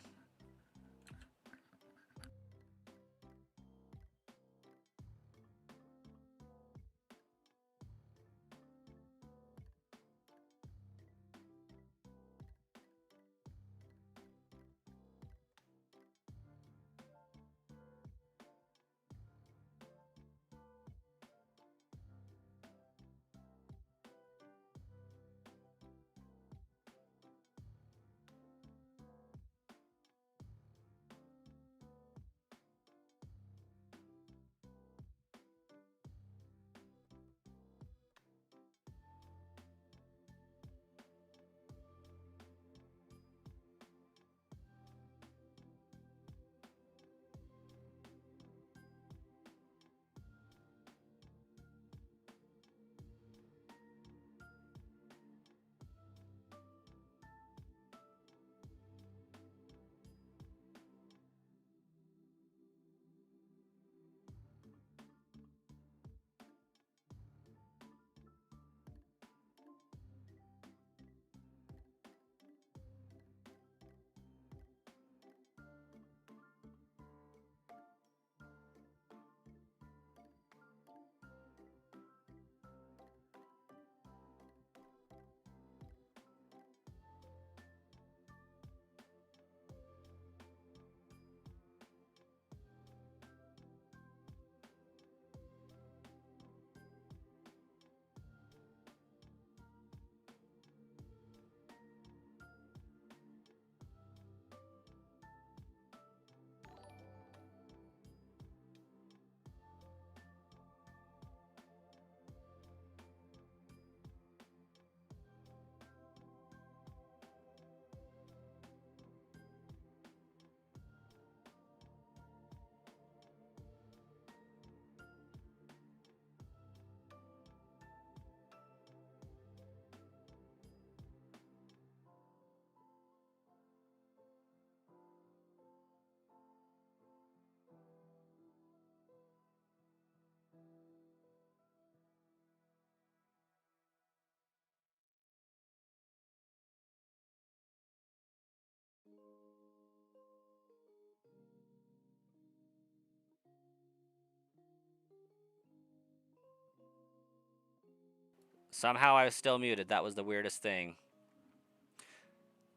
Somehow I was still muted. That was the weirdest thing.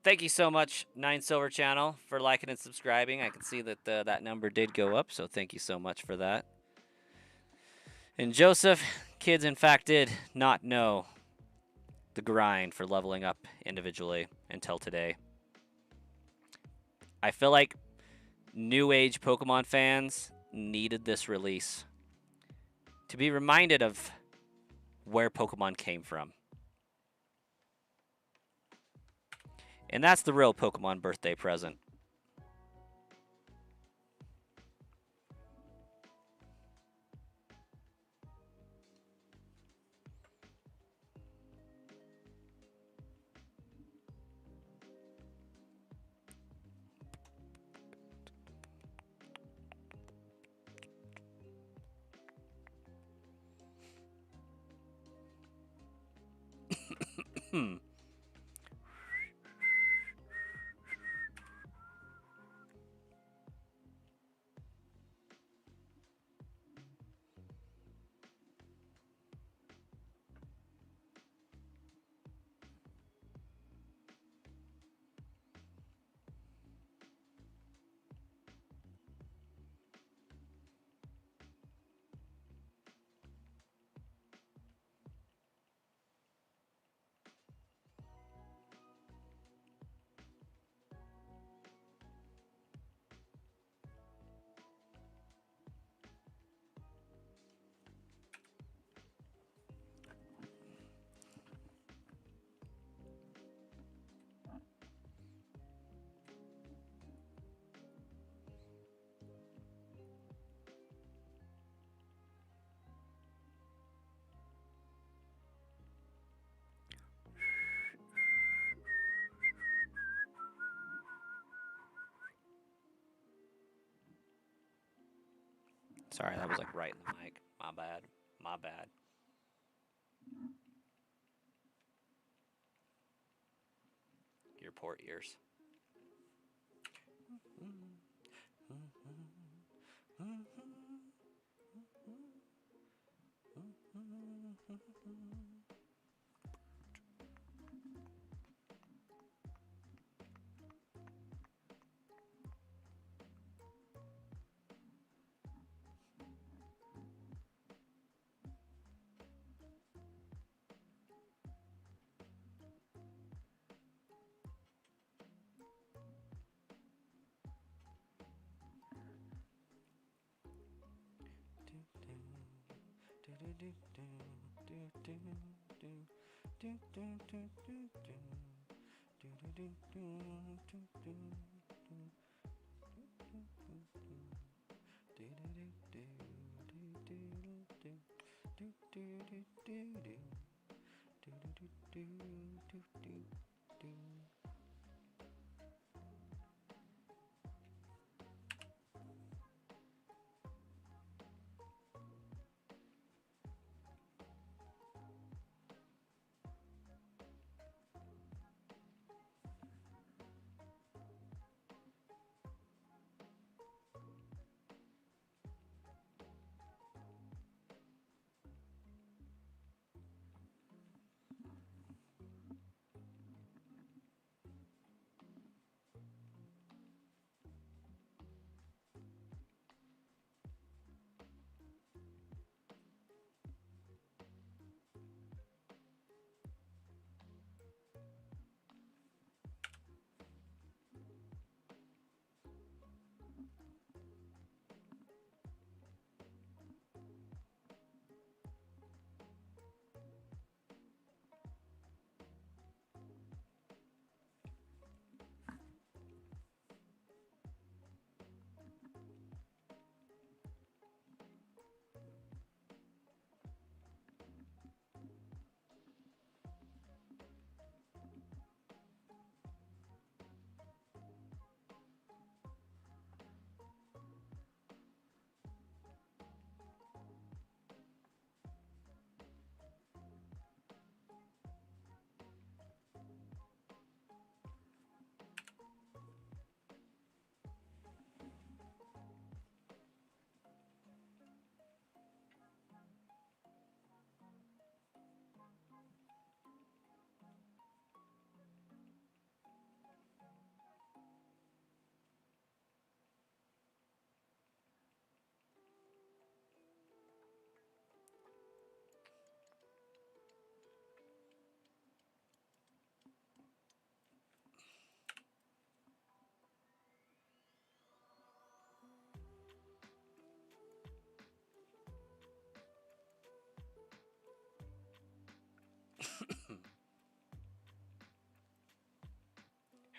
Thank you so much, 9Silver Channel, for liking and subscribing. I can see that that number did go up, so thank you so much for that. And Joseph, kids in fact did not know the grind for leveling up individually until today. I feel like new age Pokemon fans needed this release to be reminded of where Pokemon came from. And that's the real Pokemon birthday present. Sorry, that was like right in the mic. My bad. My bad. Your poor ears.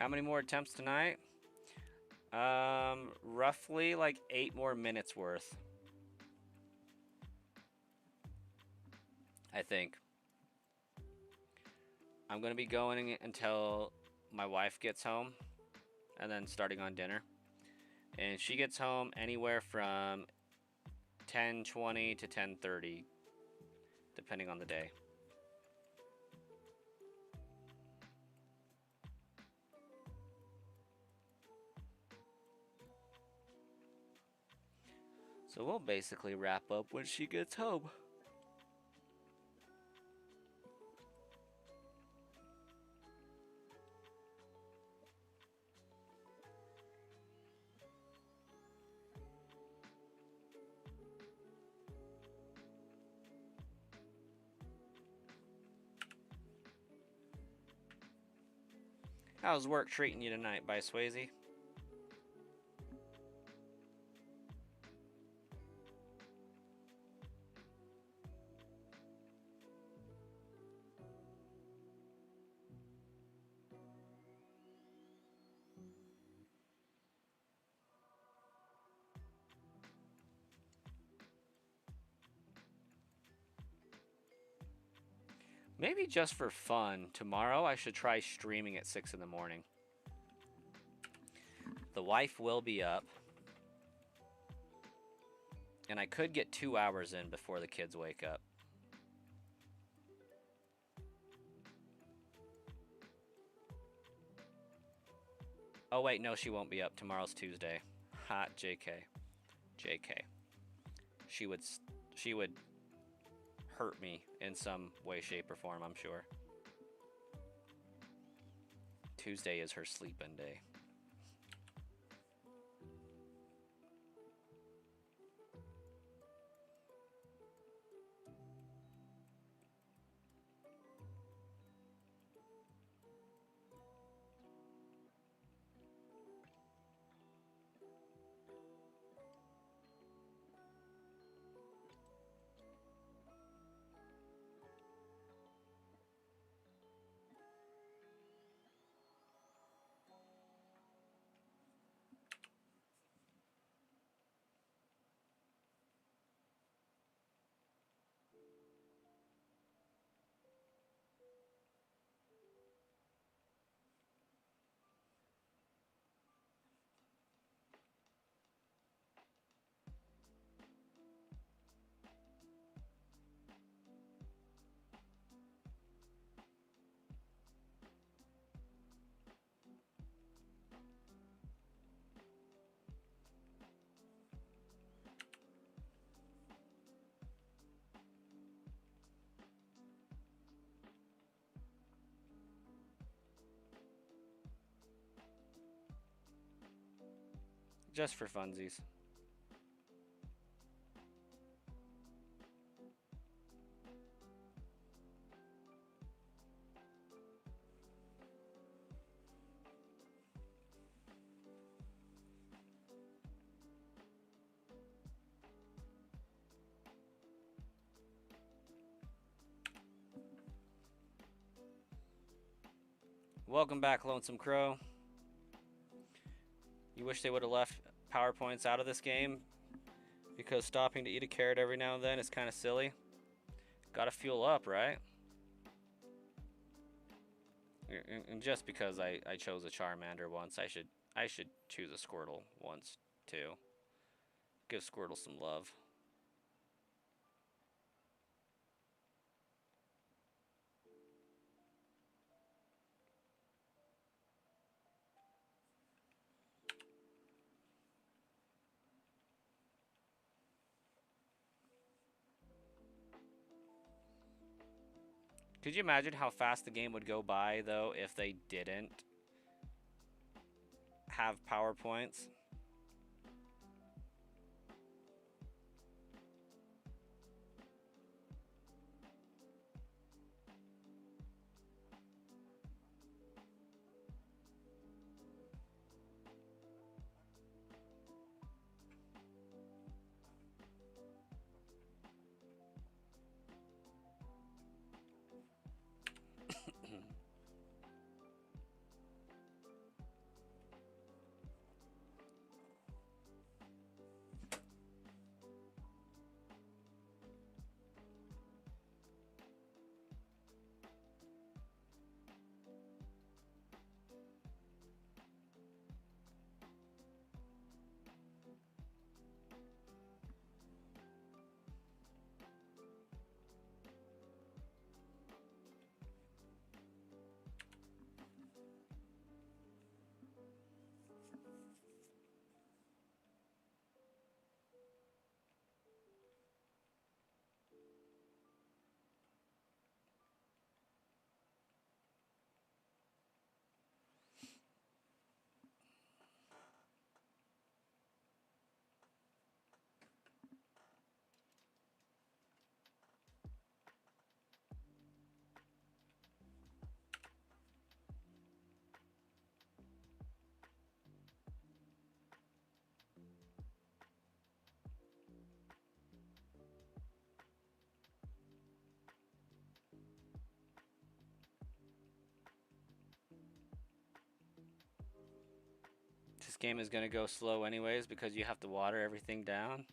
How many more attempts tonight? Roughly like 8 more minutes worth. I think. I'm going to be going until my wife gets home and then starting on dinner. And she gets home anywhere from 10:20 to 10:30, depending on the day. So we'll basically wrap up when she gets home. How's work treating you tonight, by Swayze? Maybe just for fun, tomorrow I should try streaming at 6 in the morning. The wife will be up. And I could get 2 hours in before the kids wake up. Oh wait, no, she won't be up. Tomorrow's Tuesday. Hot JK. JK. She would hurt me in some way, shape, or form, I'm sure. Tuesday is her sleep-in day. Just for funsies. Welcome back, Lonesome Crow. You wish they would have left PowerPoints out of this game because stopping to eat a carrot every now and then is kind of silly. Gotta fuel up, right? And just because I chose a Charmander once, I should choose a Squirtle once too. Give Squirtle some love. Could you imagine how fast the game would go by, though, if they didn't have PowerPoints? game is going to go slow anyways because you have to water everything down.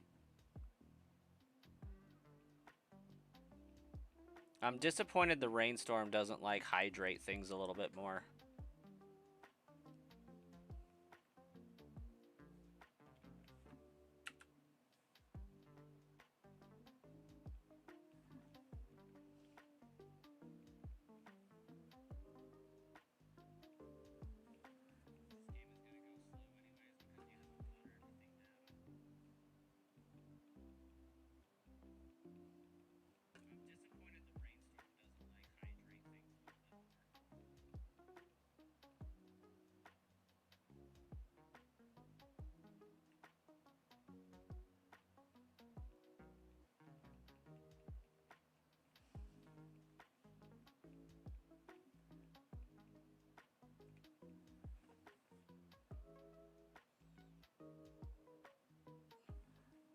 I'm disappointed the rainstorm doesn't like hydrate things a little bit more.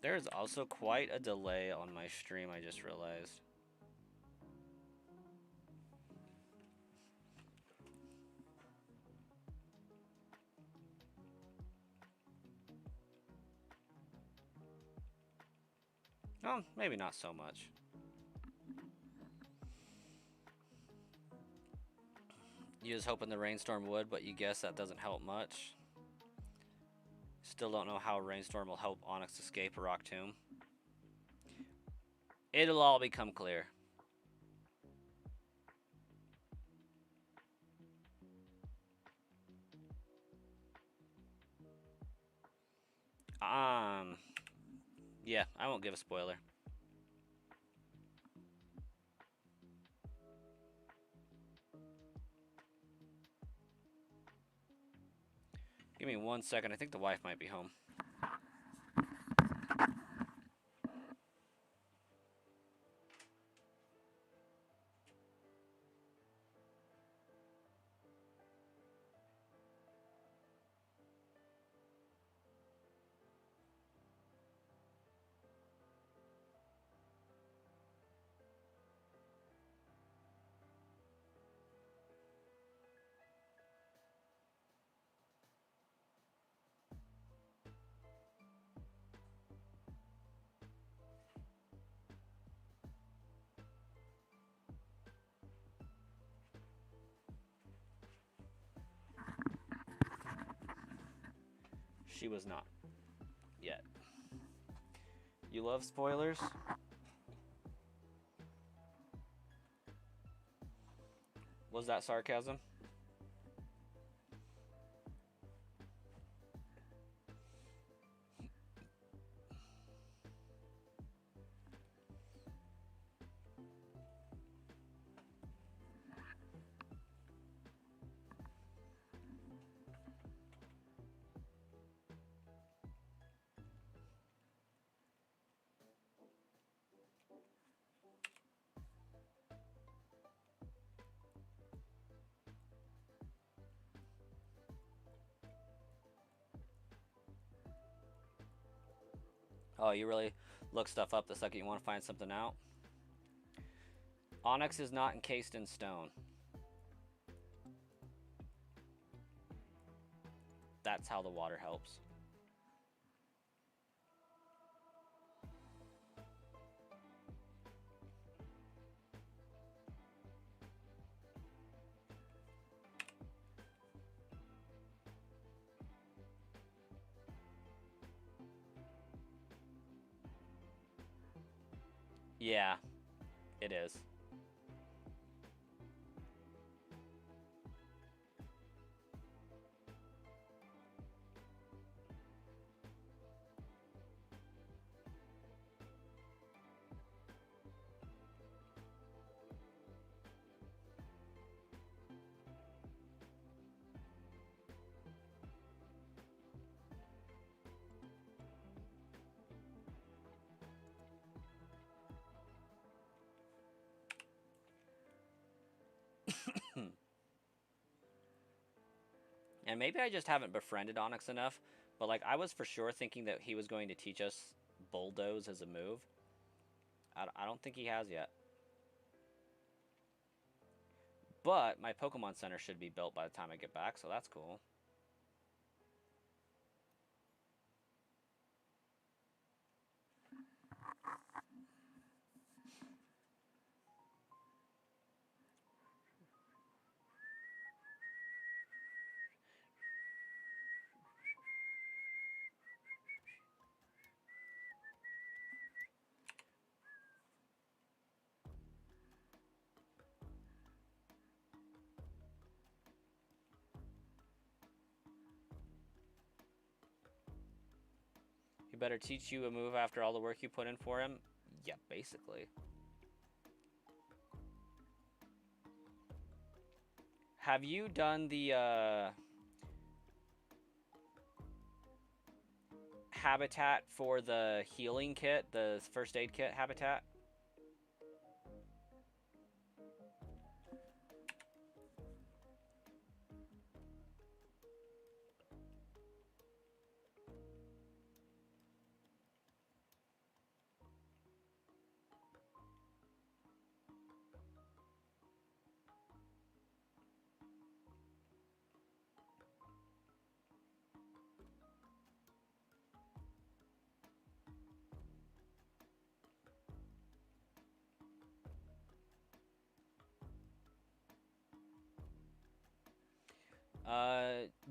There's also quite a delay on my stream, I just realized. Oh, maybe not so much. You was hoping the rainstorm would, but you guess that doesn't help much. Still don't know how a rainstorm will help Onyx escape a rock tomb. It'll all become clear. Yeah, I won't give a spoiler. Give me 1 second. I think the wife might be home. She was not. Yet. You love spoilers? Was that sarcasm? Oh, you really look stuff up the second you want to find something out? Onyx is not encased in stone. That's how the water helps. Yeah, it is. And maybe I just haven't befriended Onyx enough, but like I was for sure thinking that he was going to teach us bulldoze as a move. I don't think he has yet. But my Pokemon Center should be built by the time I get back, so that's cool. He better teach you a move after all the work you put in for him. Yep, basically. Have you done the habitat for the healing kit, the first aid kit habitat?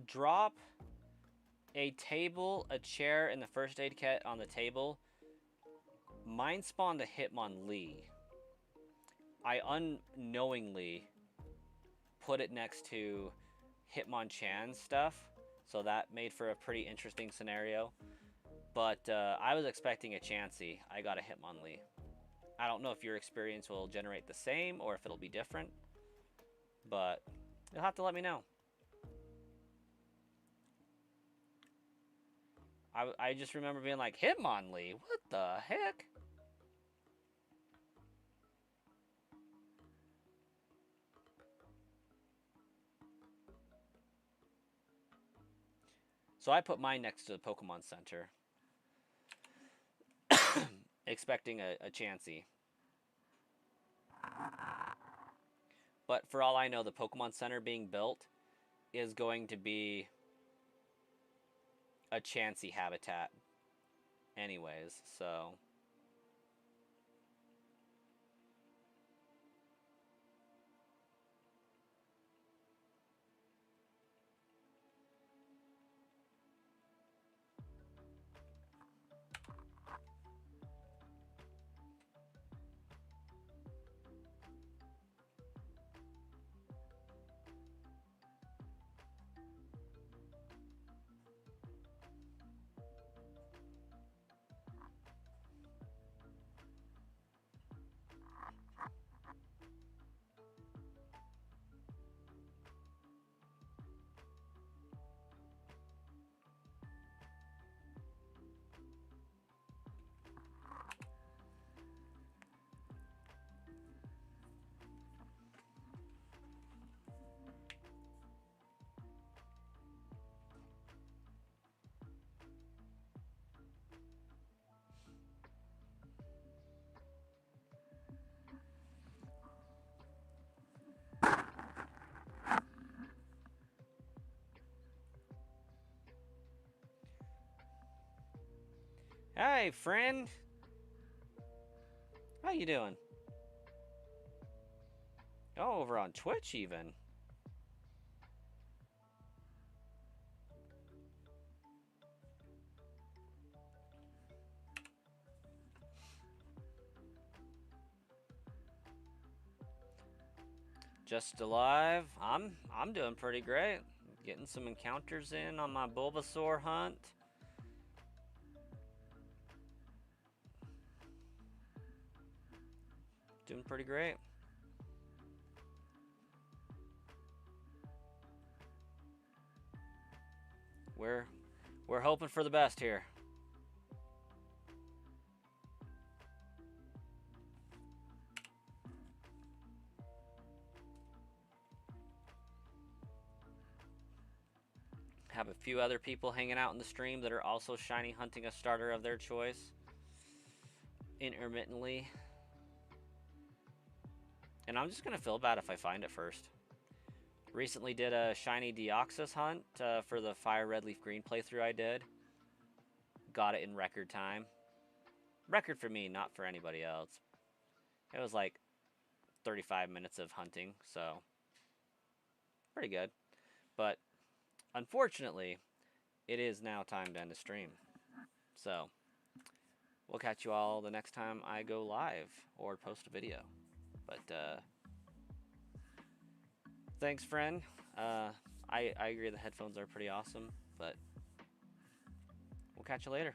Drop a table, a chair, and the first aid kit on the table. Mine spawned a Hitmonlee. I unknowingly put it next to Hitmonchan's stuff, so that made for a pretty interesting scenario. But I was expecting a Chansey. I got a Hitmonlee. I don't know if your experience will generate the same or if it'll be different, but you'll have to let me know. I just remember being like, Hitmonlee? What the heck? So I put mine next to the Pokemon Center, expecting a Chansey. But for all I know, the Pokemon Center being built is going to be a Chansey habitat anyways, so... Hey, friend. How you doing? Oh, over on Twitch even. Just alive. I'm doing pretty great. Getting some encounters in on my Bulbasaur hunt. Doing pretty great. We're hoping for the best here. Have a few other people hanging out in the stream that are also shiny hunting a starter of their choice intermittently. And I'm just gonna feel bad if I find it first. Recently did a shiny Deoxys hunt for the Fire Red Leaf Green playthrough I did. Got it in record time. Record for me, not for anybody else. It was like 35 minutes of hunting, so pretty good. But unfortunately, it is now time to end the stream. So we'll catch you all the next time I go live or post a video. But thanks, friend. I agree the headphones are pretty awesome, but we'll catch you later.